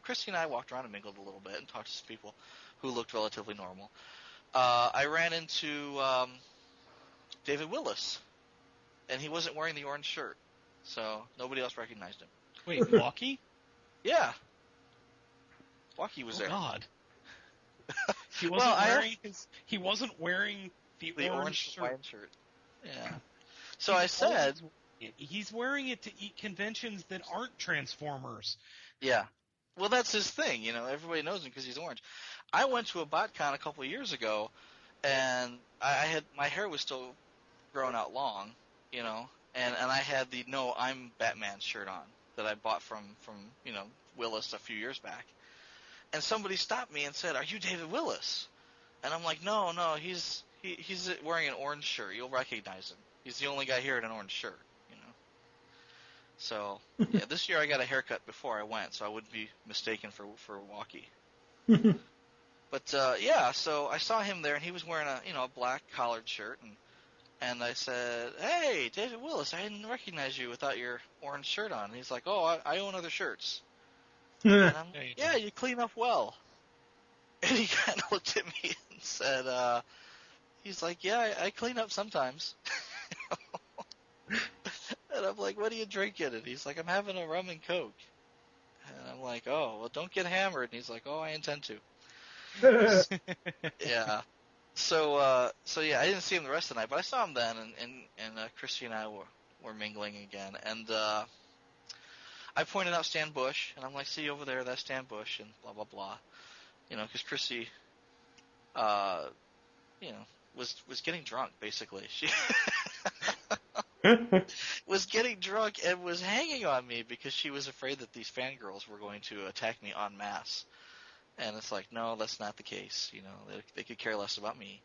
Christy and I walked around and mingled a little bit and talked to some people who looked relatively normal. I ran into David Willis, and he wasn't wearing the orange shirt, so nobody else recognized him. Wait, Walkie? Yeah. Walkie was there. God. He wasn't wearing the orange shirt. Yeah. So I said, he's wearing it to eat conventions that aren't Transformers. Yeah. Well, that's his thing. Everybody knows him because he's orange. I went to a BotCon a couple of years ago, and my hair was still growing out long, and I had the No, I'm Batman shirt on that I bought from Willis a few years back. And somebody stopped me and said, "Are you David Willis?" And I'm like, "No, he's wearing an orange shirt. You'll recognize him. He's the only guy here in an orange shirt." So yeah, this year I got a haircut before I went, so I wouldn't be mistaken for Walkie. But yeah, so I saw him there, and he was wearing a black collared shirt, and I said, "Hey, David Willis, I didn't recognize you without your orange shirt on." And he's like, "Oh, I own other shirts." And I'm like, "Yeah, you clean up well." And he kind of looked at me and said, he's like, "Yeah, I clean up sometimes." And I'm like, "What are you drinking?" And he's like, "I'm having a rum and coke." And I'm like, "Oh, well, don't get hammered." And he's like, "Oh, I intend to." Yeah. So yeah, I didn't see him the rest of the night, but I saw him then, and Christy and I were mingling again, and I pointed out Stan Bush, and I'm like, "See over there, that's Stan Bush," and blah blah blah, because Christy, was getting drunk basically. She was getting drunk and was hanging on me because she was afraid that these fangirls were going to attack me en masse. And it's like, no, that's not the case. They could care less about me.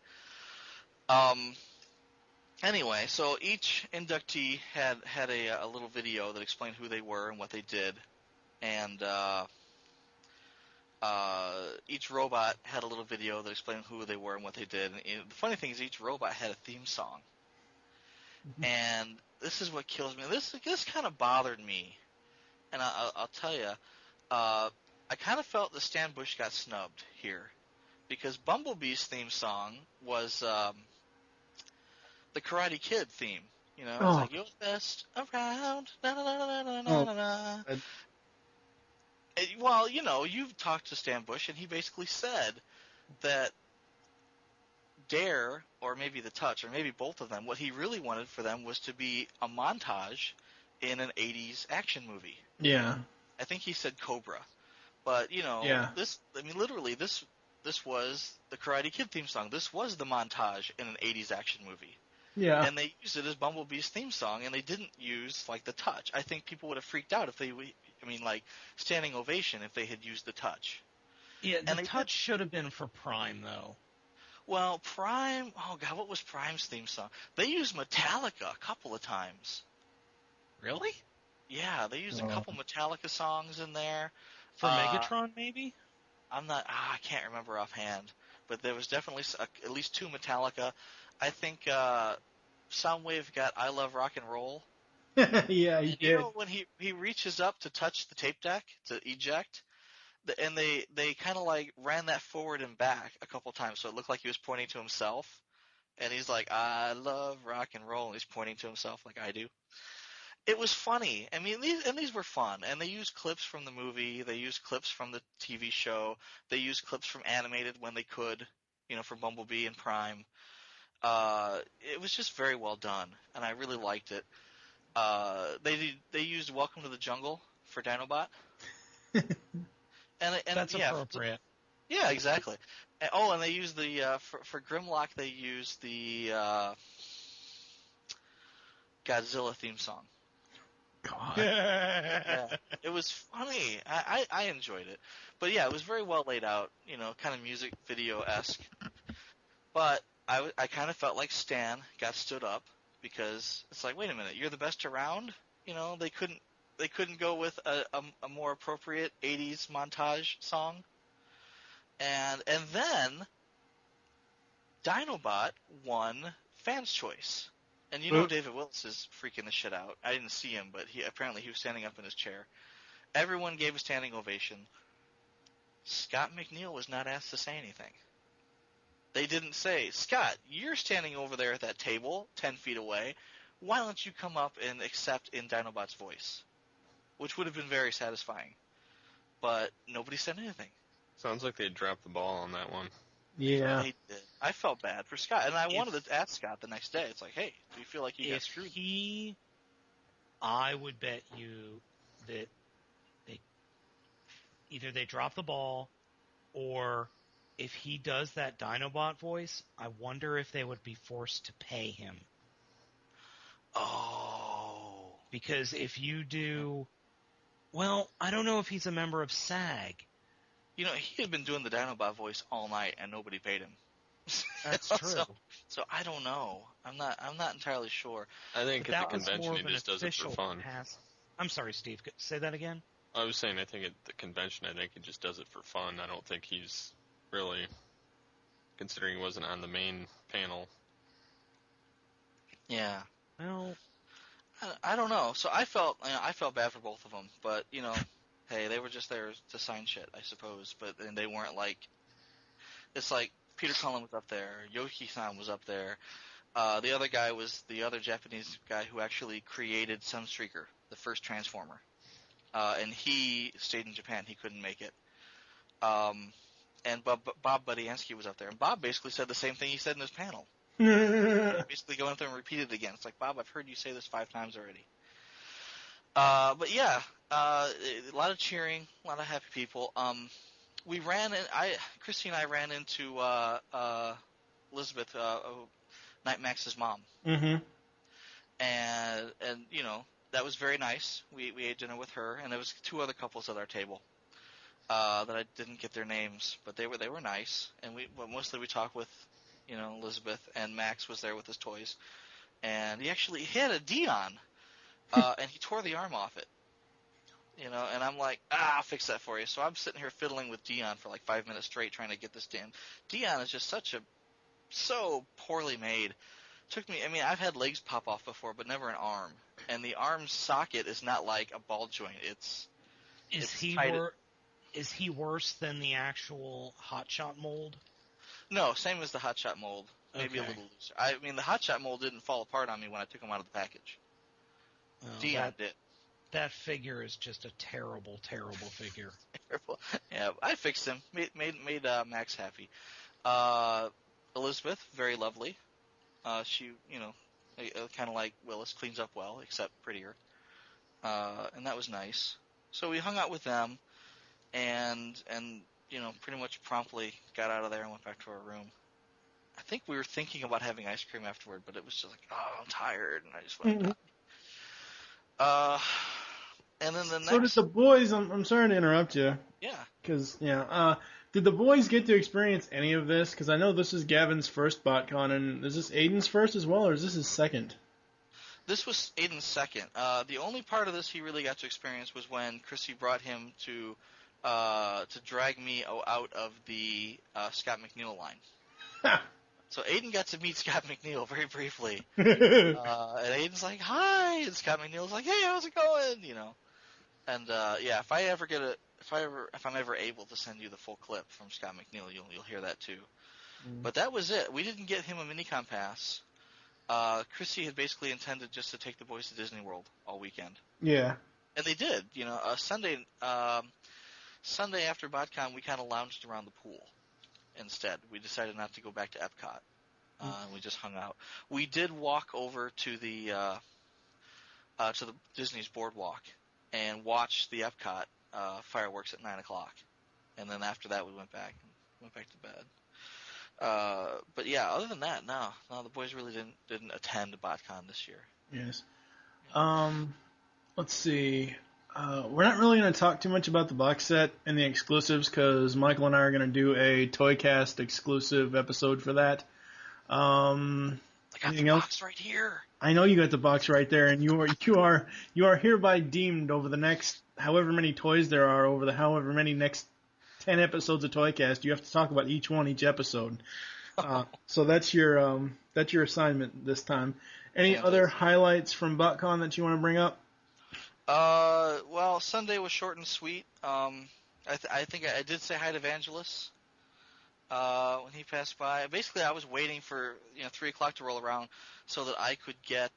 Anyway, so each inductee had a little video that explained who they were and what they did, and each robot had a little video that explained who they were and what they did. And the funny thing is, each robot had a theme song. Mm-hmm. And this is what kills me. This kind of bothered me, and I'll tell you. I kind of felt that Stan Bush got snubbed here, because Bumblebee's theme song was the Karate Kid theme. It's like, "You're best around, na na na na na na na." Well, you've talked to Stan Bush, and he basically said that Dare, or maybe The Touch, or maybe both of them, what he really wanted for them was to be a montage in an 80s action movie. Yeah. I think he said Cobra. But, yeah. Literally, this was the Karate Kid theme song. This was the montage in an 80s action movie. Yeah. And they used it as Bumblebee's theme song, and they didn't use, The Touch. I think people would have freaked out if they, standing ovation if they had used The Touch. Yeah, The Touch should have been for Prime, though. Well, Prime, oh God, what was Prime's theme song? They used Metallica a couple of times. Really? Yeah, they used a couple Metallica songs in there. For Megatron, maybe? I can't remember offhand, but there was definitely at least two Metallica. I think Soundwave got "I Love Rock and Roll." Yeah, he did. When he reaches up to touch the tape deck to eject, and they kind of ran that forward and back a couple times, so it looked like he was pointing to himself. and he's like, "I love rock and roll," and he's pointing to himself like I do. It was funny. I mean, these were fun, and they used clips from the movie. They used clips from the TV show. They used clips from animated when they could, for Bumblebee and Prime. It was just very well done, and I really liked it. They used "Welcome to the Jungle" for Dinobot. and That's appropriate. Yeah, exactly. And they used for Grimlock. They used the Godzilla theme song. God. Yeah, it was funny. I enjoyed it. But yeah, it was very well laid out, kind of music video-esque. But I kind of felt like Stan got stood up because it's like, wait a minute, you're the best around? They couldn't go with a more appropriate 80s montage song. And then Dinobot won Fans' Choice. And David Willis is freaking the shit out. I didn't see him, but he was standing up in his chair. Everyone gave a standing ovation. Scott McNeil was not asked to say anything. They didn't say, "Scott, you're standing over there at that table 10 feet away. Why don't you come up and accept in Dinobot's voice?" Which would have been very satisfying. But nobody said anything. Sounds like they dropped the ball on that one. Yeah. They did. I felt bad for Scott, and I wanted to ask Scott the next day. It's like, hey, do you feel like you got screwed? I would bet you that either they drop the ball, or if he does that Dinobot voice, I wonder if they would be forced to pay him. Oh. Because if you do... Well, I don't know if he's a member of SAG. He had been doing the Dinobot voice all night, and nobody paid him. That's true. So I don't know. I'm not entirely sure. I think at the convention he just does it for fun. I'm sorry, Steve. Say that again? I was saying I think at the convention he just does it for fun. I don't think he's really, considering he wasn't on the main panel. Yeah. Well, I don't know. So I felt bad for both of them, but hey, they were just there to sign shit, I suppose. But then they weren't like. It's like Peter Cullen was up there, Yoki-san was up there. The other guy was the other Japanese guy who actually created Sunstreaker, the first Transformer, and he stayed in Japan. He couldn't make it. And Bob Budiansky was up there, and Bob basically said the same thing he said in his panel. Basically going up there and repeated it again. It's like, Bob, I've heard you say this 5 times already. But yeah, a lot of cheering, a lot of happy people. Christy and I ran into Elizabeth, Nightmax's mom. Mm-hmm. And that was very nice. We ate dinner with her, and there was 2 other couples at our table that I didn't get their names, but they were nice. And mostly we talked with Elizabeth, and Max was there with his toys, and he had a Dion, and he tore the arm off it. And I'm like, I'll fix that for you. So I'm sitting here fiddling with Dion for like 5 minutes straight trying to get this damn. Dion is just so poorly made. I've had legs pop off before, but never an arm. And the arm socket is not like a ball joint. Is he worse than the actual Hotshot mold? No, same as the Hotshot mold. Maybe a little looser. The Hotshot mold didn't fall apart on me when I took him out of the package. Dion did. That figure is just a terrible, terrible figure. Terrible. Yeah, I fixed him. Made Max happy. Elizabeth, very lovely. She, kind of like Willis, cleans up well, except prettier. And that was nice. So we hung out with them, and pretty much promptly got out of there and went back to our room. I think we were thinking about having ice cream afterward, but it was just like, I'm tired, and I just went. And then the next. So did the boys? I'm sorry to interrupt you. Yeah. Because did the boys get to experience any of this? Because I know this is Gavin's first BotCon, and is this Aiden's first as well, or is this his second? This was Aiden's second. The only part of this he really got to experience was when Chrissy brought him to drag me out of the Scott McNeil line. So Aiden got to meet Scott McNeil very briefly, and Aiden's like, "Hi," and Scott McNeil's like, "Hey, how's it going?" And if I'm ever able to send you the full clip from Scott McNeil, you'll hear that too. But that was it. We didn't get him a Minicon pass. Chrissy had basically intended just to take the boys to Disney World all weekend. Yeah. And they did. Sunday after BotCon, we kind of lounged around the pool instead. We decided not to go back to Epcot. We just hung out. We did walk over to the Disney's boardwalk and watch the Epcot fireworks at 9 o'clock. And then after that, we went back to bed. But yeah, other than that, no, the boys really didn't attend BotCon this year. Yes. Let's see. We're not really going to talk too much about the box set and the exclusives because Michael and I are going to do a ToyCast exclusive episode for that. I got the box right here. I know you got the box right there, and you are hereby deemed over the next however many toys there are over the however many next 10 episodes of ToyCast. You have to talk about each episode. So that's your assignment this time. Any other highlights from BotCon that you want to bring up? Well, Sunday was short and sweet. I think I did say hi to Evangelus when he passed by. Basically, I was waiting for 3 o'clock to roll around so that I could get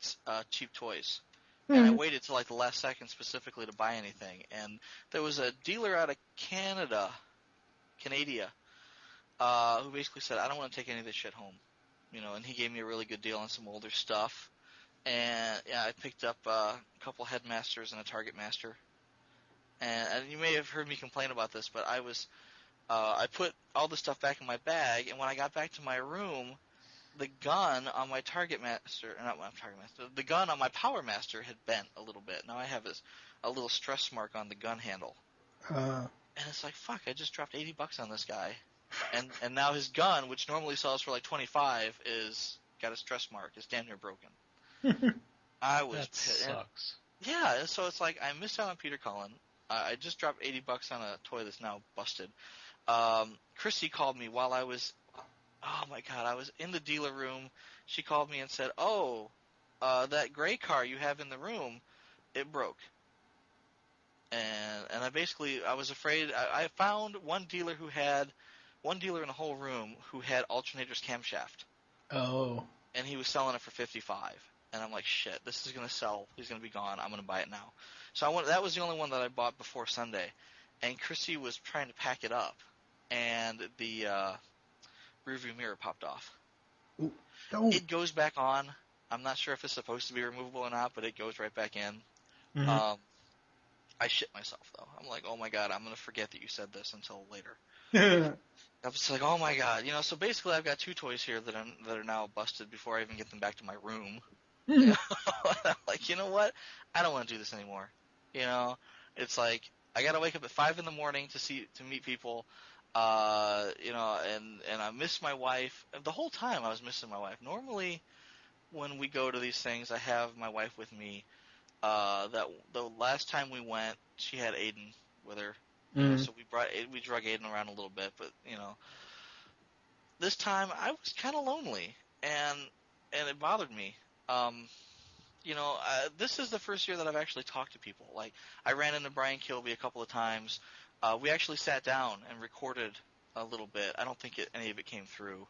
cheap toys. And I waited till like the last second specifically to buy anything. And there was a dealer out of Canada, who basically said, I don't want to take any of this shit home. And he gave me a really good deal on some older stuff. And yeah, I picked up a couple Headmasters and a Target Master. And you may have heard me complain about this, but I put all the stuff back in my bag, and when I got back to my room, the gun on my the gun on my Power Master had bent a little bit. Now I have a little stress mark on the gun handle. And it's like, fuck, I just dropped $80 on this guy. And now his gun, which normally sells for like $25, is got a stress mark. It's damn near broken. I was that sucks. Yeah, so it's like I missed out on Peter Cullen. I just dropped $80 on a toy that's now busted. Chrissy called me while I was, oh my god, I was in the dealer room. She called me and said, that gray car you have in the room, it broke. And I was afraid. I found one dealer in the whole room who had Alternator's camshaft. Oh. And he was selling it for $55. And I'm like, shit, this is going to sell. He's going to be gone. I'm going to buy it now. So that was the only one that I bought before Sunday. And Chrissy was trying to pack it up. And the rearview mirror popped off. Ooh, it goes back on. I'm not sure if it's supposed to be removable or not, but it goes right back in. Mm-hmm. I shit myself, though. I'm like, oh my god, I'm going to forget that you said this until later. I was like, oh my god. So basically I've got 2 toys here that are now busted before I even get them back to my room. I'm like, you know what? I don't want to do this anymore. It's like I got to wake up at 5 in the morning to meet people. And I miss my wife. The whole time I was missing my wife. Normally, when we go to these things, I have my wife with me. That the last time we went, she had Aiden with her. So we drug Aiden around a little bit, but this time I was kind of lonely, and it bothered me. This is the first year that I've actually talked to people. Like, I ran into Brian Kilby a couple of times. We actually sat down and recorded a little bit. I don't think any of it came through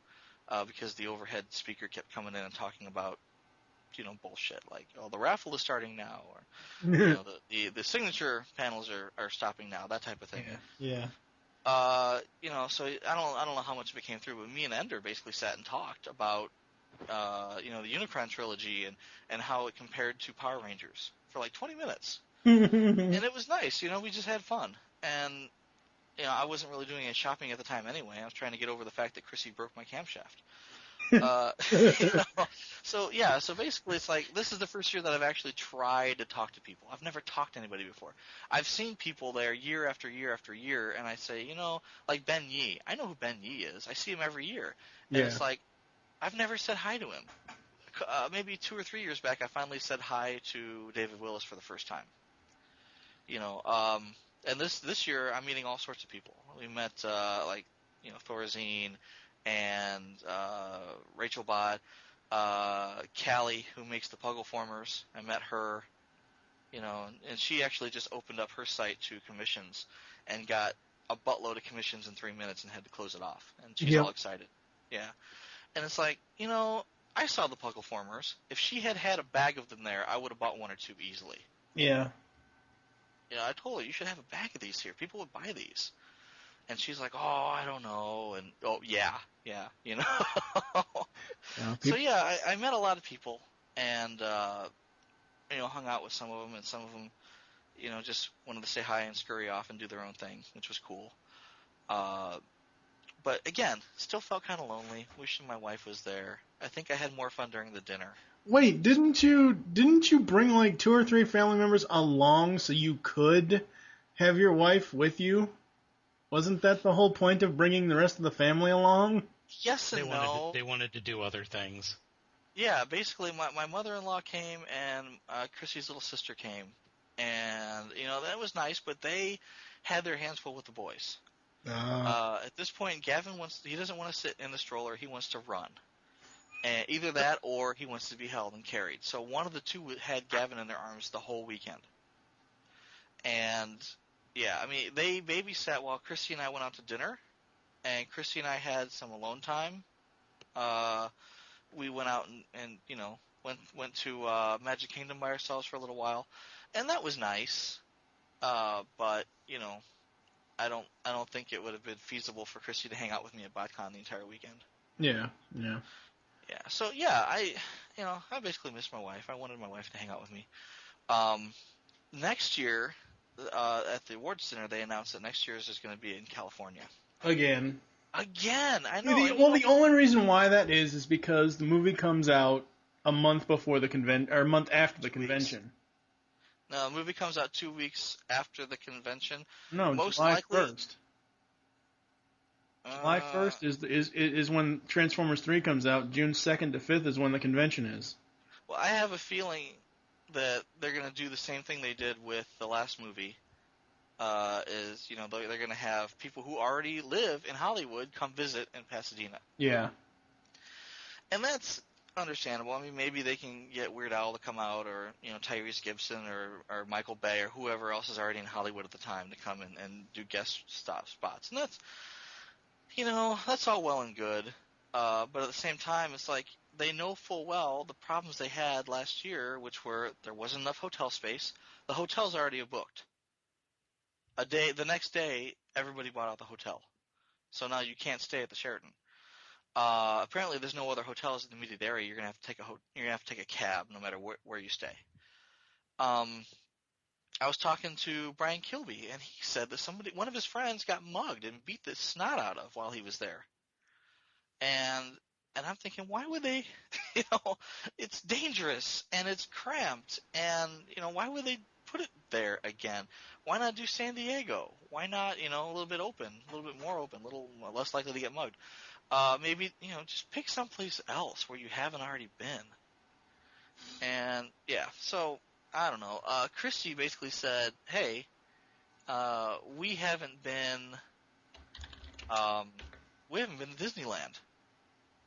because the overhead speaker kept coming in and talking about, bullshit like, oh, the raffle is starting now, or the signature panels are stopping now, that type of thing. Yeah. So I don't know how much of it came through, but me and Ender basically sat and talked about the Unicron trilogy and how it compared to Power Rangers for like 20 minutes. And it was nice, we just had fun. And I wasn't really doing any shopping at the time anyway. I was trying to get over the fact that Chrissy broke my camshaft. So basically it's like, this is the first year that I've actually tried to talk to people. I've never talked to anybody before. I've seen people there year after year after year, and I say, like Ben Yee. I know who Ben Yee is. I see him every year. And it's like, I've never said hi to him. Maybe 2 or 3 years back, I finally said hi to David Willis for the first time. And this year I'm meeting all sorts of people. We met Thorazine and Rachel Bott, Callie, who makes the Puggle Formers. I met her, and she actually just opened up her site to commissions and got a buttload of commissions in 3 minutes and had to close it off. And she's all excited. Yeah. And it's like, I saw the Puckleformers. If she had had a bag of them there, I would have bought one or two easily. Yeah. I told her, you should have a bag of these here. People would buy these. And she's like, oh, I don't know. And, yeah. So, yeah, I met a lot of people and, hung out with some of them. And some of them, just wanted to say hi and scurry off and do their own thing, which was cool. But, again, still felt kind of lonely. Wishing my wife was there. I think I had more fun during the dinner. Wait, didn't you bring like 2 or 3 family members along so you could have your wife with you? Wasn't that the whole point of bringing the rest of the family along? Yes and no. They wanted to do other things. Yeah, basically my mother-in-law came and Chrissy's little sister came. And, that was nice, but they had their hands full with the boys. At this point, Gavin he doesn't want to sit in the stroller, he wants to run. And either that or he wants to be held and carried. So one of the two had Gavin in their arms the whole weekend. And, yeah, I mean, they babysat while Chrissy and I went out to dinner. And Chrissy and I had some alone time. We went out and went to Magic Kingdom by ourselves for a little while. And that was nice. But, I don't think it would have been feasible for Chrissy to hang out with me at BotCon the entire weekend. Yeah. Yeah, so yeah, I basically missed my wife. I wanted my wife to hang out with me. Next year, at the awards dinner, they announced that next year's is going to be in California. Again, I know. The only reason why that is because the movie comes out a month before the convention, or a month after the convention. No, the movie comes out 2 weeks after the convention. No, most July likely 1st. July 1st is when Transformers 3 comes out. June 2nd to 5th is when the convention is. Well, I have a feeling that they're going to do the same thing they did with the last movie. They're going to have people who already live in Hollywood come visit in Pasadena. Yeah. And that's understandable. I mean, maybe they can get Weird Al to come out, or Tyrese Gibson, or Michael Bay, or whoever else is already in Hollywood at the time to come and do guest spots. And that's, that's all well and good. But at the same time, it's like they know full well the problems they had last year, which were there wasn't enough hotel space. The hotels already are booked. The next day, everybody bought out the hotel. So now you can't stay at the Sheraton. Apparently, there's no other hotels in the immediate area. You're gonna have to take a cab no matter where you stay. I was talking to Brian Kilby, and he said that one of his friends got mugged and beat the snot out of while he was there. And I'm thinking, why would they? It's dangerous and it's cramped, and why would they put it there again? Why not do San Diego? Why not, a little bit open, a little bit more open, a little less likely to get mugged? Maybe, just pick someplace else where you haven't already been. And, yeah, so, I don't know. Christy basically said, hey, we haven't been to Disneyland.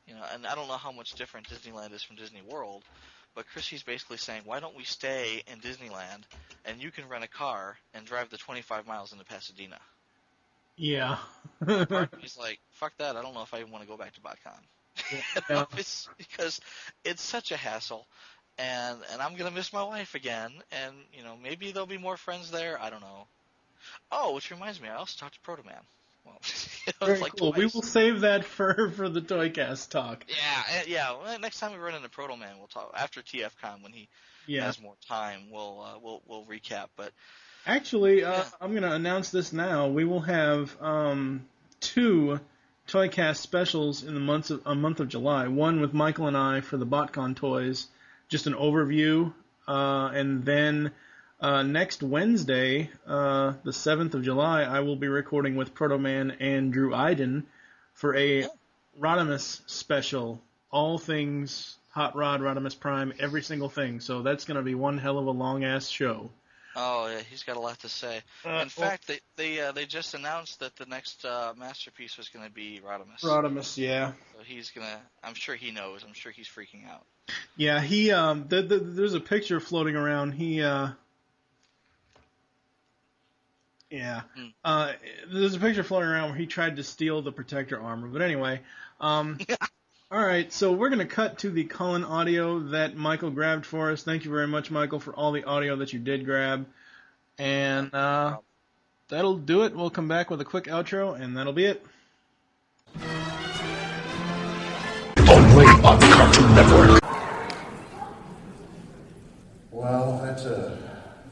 And I don't know how much different Disneyland is from Disney World, but Christy's basically saying, why don't we stay in Disneyland, and you can rent a car and drive the 25 miles into Pasadena? Yeah. He's like, fuck that, I don't know if I even want to go back to BotCon. It's because it's such a hassle, and I'm going to miss my wife again, and, maybe there'll be more friends there, I don't know. Oh, which reminds me, I also talked to Proto Man. Well, Very cool. Twice. We will save that for the Toycast talk. Yeah. Well, next time we run into Proto Man, we'll talk after TFCon when he has more time. We'll recap. But actually, I'm going to announce this now. We will have 2 Toycast specials in the month of July. One with Michael and I for the BotCon toys, just an overview, and then. Next Wednesday, the 7th of July, I will be recording with Proto Man and Drew Iden for a Rodimus special. All things Hot Rod, Rodimus Prime, every single thing. So that's going to be one hell of a long-ass show. Oh, yeah, he's got a lot to say. In fact, they just announced that the next masterpiece was going to be Rodimus. Rodimus, yeah. So he's going to... I'm sure he knows. I'm sure he's freaking out. Yeah, he... there's a picture floating around. Yeah. There's a picture floating around where he tried to steal the protector armor. But anyway, all right, so we're going to cut to the Cullen audio that Michael grabbed for us. Thank you very much, Michael, for all the audio that you did grab. And that'll do it. We'll come back with a quick outro, and that'll be it. Only on Cartoon Network. Well, that's a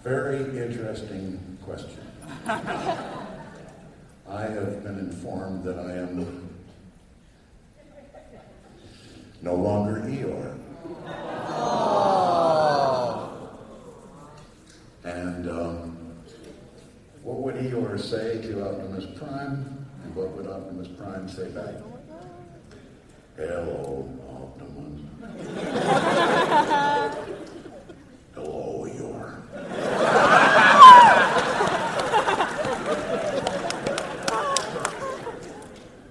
very interesting question. I have been informed that I am no longer Eeyore. And what would Eeyore say to Optimus Prime? And what would Optimus Prime say back? Hello, Optimus. Hello, Eeyore.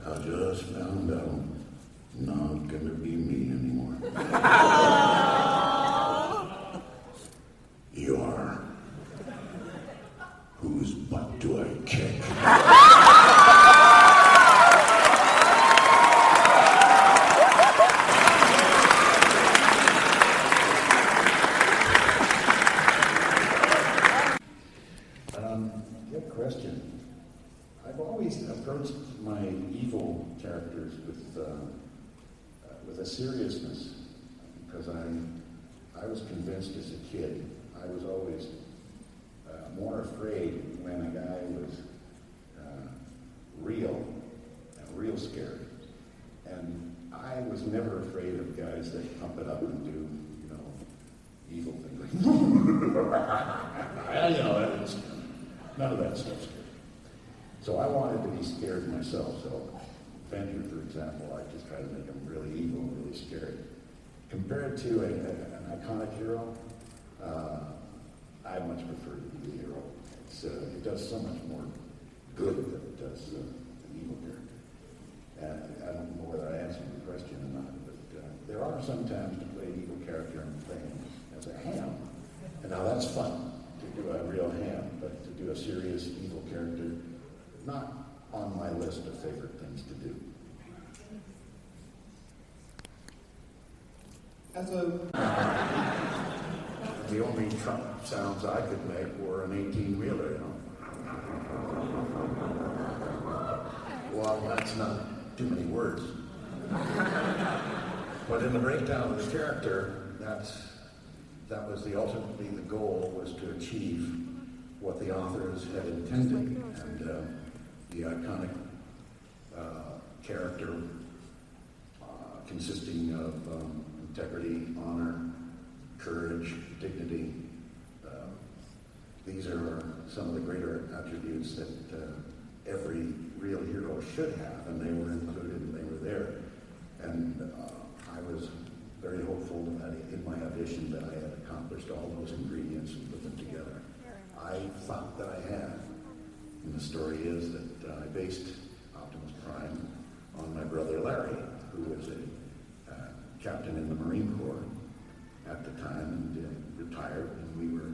I just found out not gonna be me anymore. Eeyore. Whose butt do I kick? Good question. I've always approached my evil characters with a seriousness, because I was convinced as a kid. I was always more afraid when a guy was real scary. And I was never afraid of guys that pump it up and do, evil things. None of that stuff's scary. So I wanted to be scared myself. So Avenger, for example, I just try to make him really evil, really scary. Compared to an iconic hero, I much prefer to be the hero. It does so much more good than it does an evil character. And I don't know whether I answered the question or not, but there are some times to play an evil character and play him as a ham. And now that's fun, to do a real ham, but to do a serious evil character, not on my list of favorite things to do. The only Trump sounds I could make were an 18-wheeler, Well, that's not too many words. But in the breakdown of the character, that was ultimately the goal, was to achieve what the authors had intended. And the iconic character consisting of integrity, honor, courage, dignity. These are some of the greater attributes that every real hero should have, and they were included and they were there. And I was very hopeful that in my audition that I had accomplished all those ingredients and put them together. I thought that I had. And the story is that I based Optimus Prime on my brother Larry, who was a captain in the Marine Corps at the time and retired, and we were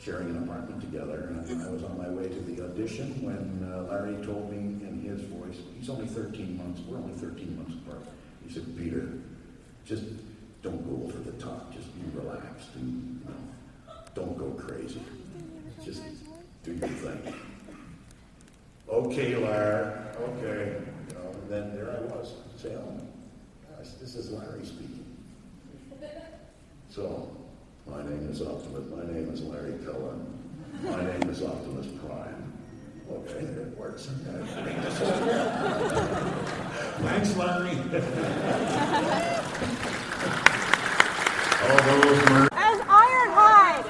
sharing an apartment together. And I was on my way to the audition when Larry told me in his voice, he's only 13 months, we're only 13 months apart. He said, Peter, just don't go over the top, just be relaxed and don't go crazy. Just do your thing. Okay, Larry, okay. And then there I was, saying, oh, gosh, this is Larry speaking. So, my name is Optimus, my name is Larry Cullen. My name is Optimus Prime. Okay, it works. Thanks, Larry. All those as Ironhide.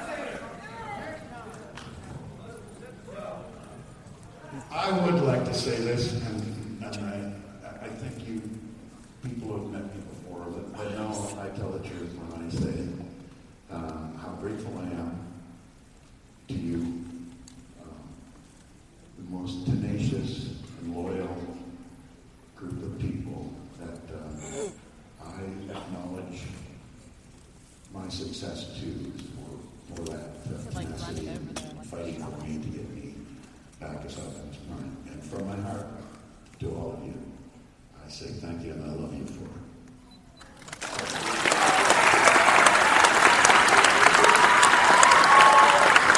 I would like to say this, and I think you people have met me before, but no, I tell the truth when I say how grateful I am to you, the most tenacious and loyal group of people that I acknowledge my success to for that tenacity and fighting for me to get me back us up and tonight. And from my heart to all of you, I say thank you and I love you for it.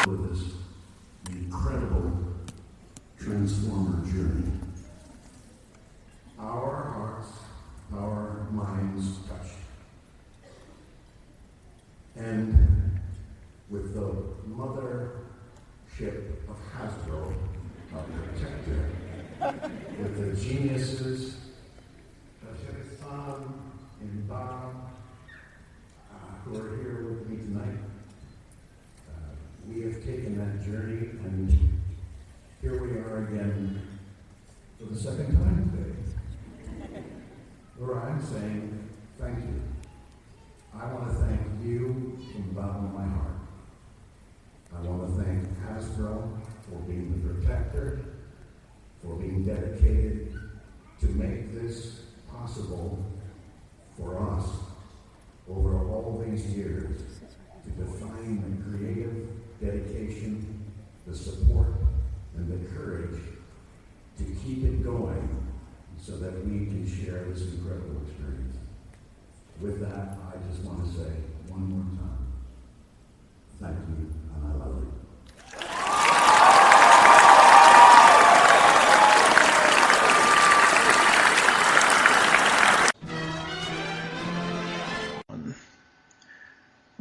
For this incredible Transformer journey. Our hearts, our minds touch. And with the mothership of Hasbro, our protector, with the geniuses of Hassan and Bob, who are here with me tonight, we have taken that journey, and here we are again for the second time today, where I'm saying thank you. I want to thank you from the bottom of my heart. I want to thank Hasbro for being the protector, for being dedicated to make this possible for us over all these years, to define the creative dedication, the support, and the courage to keep it going so that we can share this incredible experience. With that, I just want to say one more time, thank you, and I love you.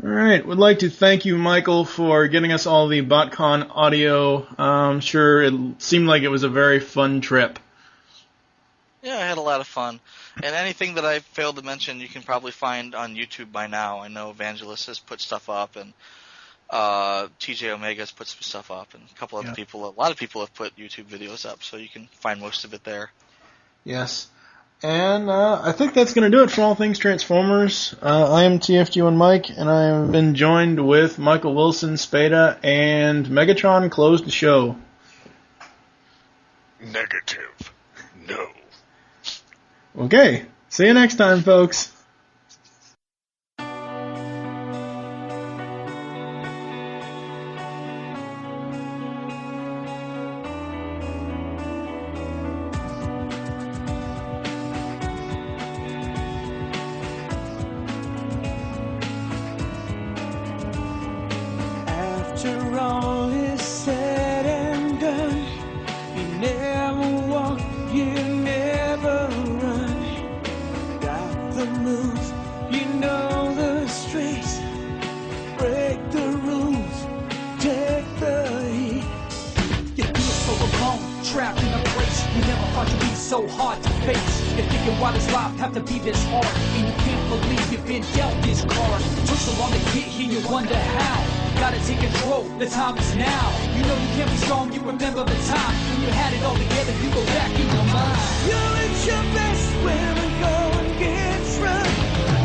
All right, would like to thank you, Michael, for getting us all the BotCon audio. I'm sure it seemed like it was a very fun trip. Yeah, I had a lot of fun. And anything that I failed to mention, you can probably find on YouTube by now. I know Evangelist has put stuff up, and TJ Omega has put some stuff up, and a couple other people, a lot of people have put YouTube videos up, so you can find most of it there. Yes. And I think that's going to do it for All Things Transformers. I am TFG1 Mike, and I have been joined with Michael Wilson, Spada, and Megatron closed the show. Negative. No. Okay. See you next time, folks. After all is said and done, you never walk, you never run. Got the moves, you know the streets. Break the rules, take the heat. You feel so alone, trapped in a place you never thought you'd be so hard to face. You're thinking why does life have to be this hard, and you can't believe you've been dealt this card. Took so long to get here, you wonder how. Gotta take control, the time is now. You know you can't be strong, you remember the time when you had it all together, you go back in your mind. You're at your best when the going gets rough.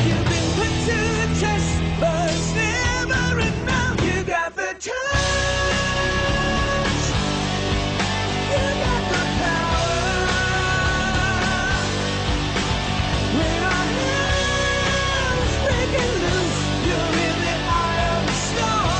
You've been put to the test, but it's never enough. You got the touch, you got the power. When our hands breaking loose, you're in the eye of the storm.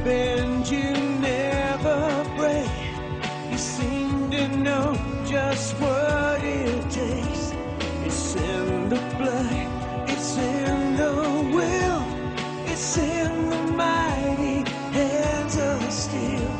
Bend, you never break. You seem to know just what it takes. It's in the blood, it's in the will, it's in the mighty hands of steel.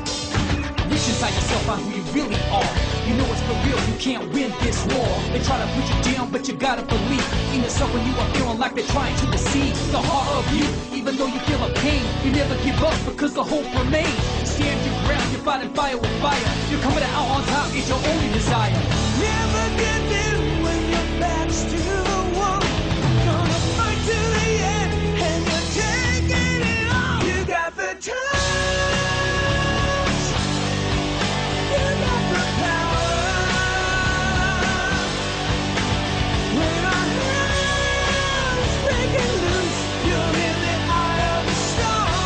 Reach inside yourself, find who you really are. You know it's for real, you can't win this war. They try to put you down, but you gotta believe in yourself when you are feeling like they're trying to deceive the heart of you. Even though you feel a pain, you never give up because the hope remains. Stand your ground, you're fighting fire with fire. You're coming out on top, it's your only desire. Never give in when your back's to the wall. Gonna fight to the end, and you're taking it all. You got the touch, you got the power. When our hands breaking loose, you're in the eye of the storm.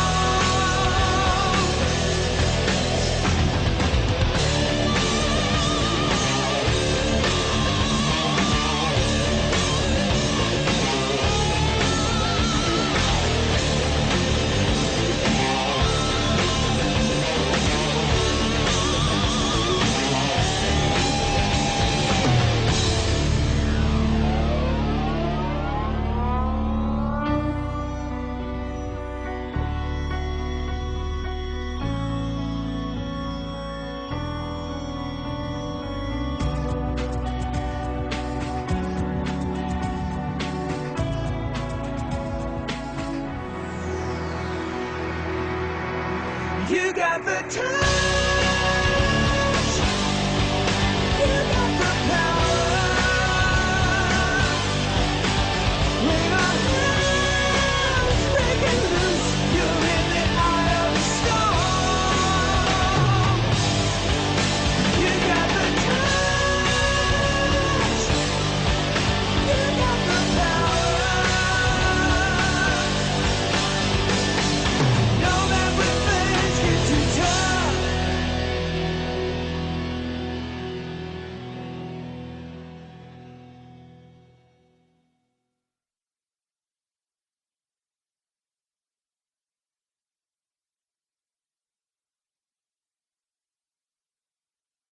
You got the time.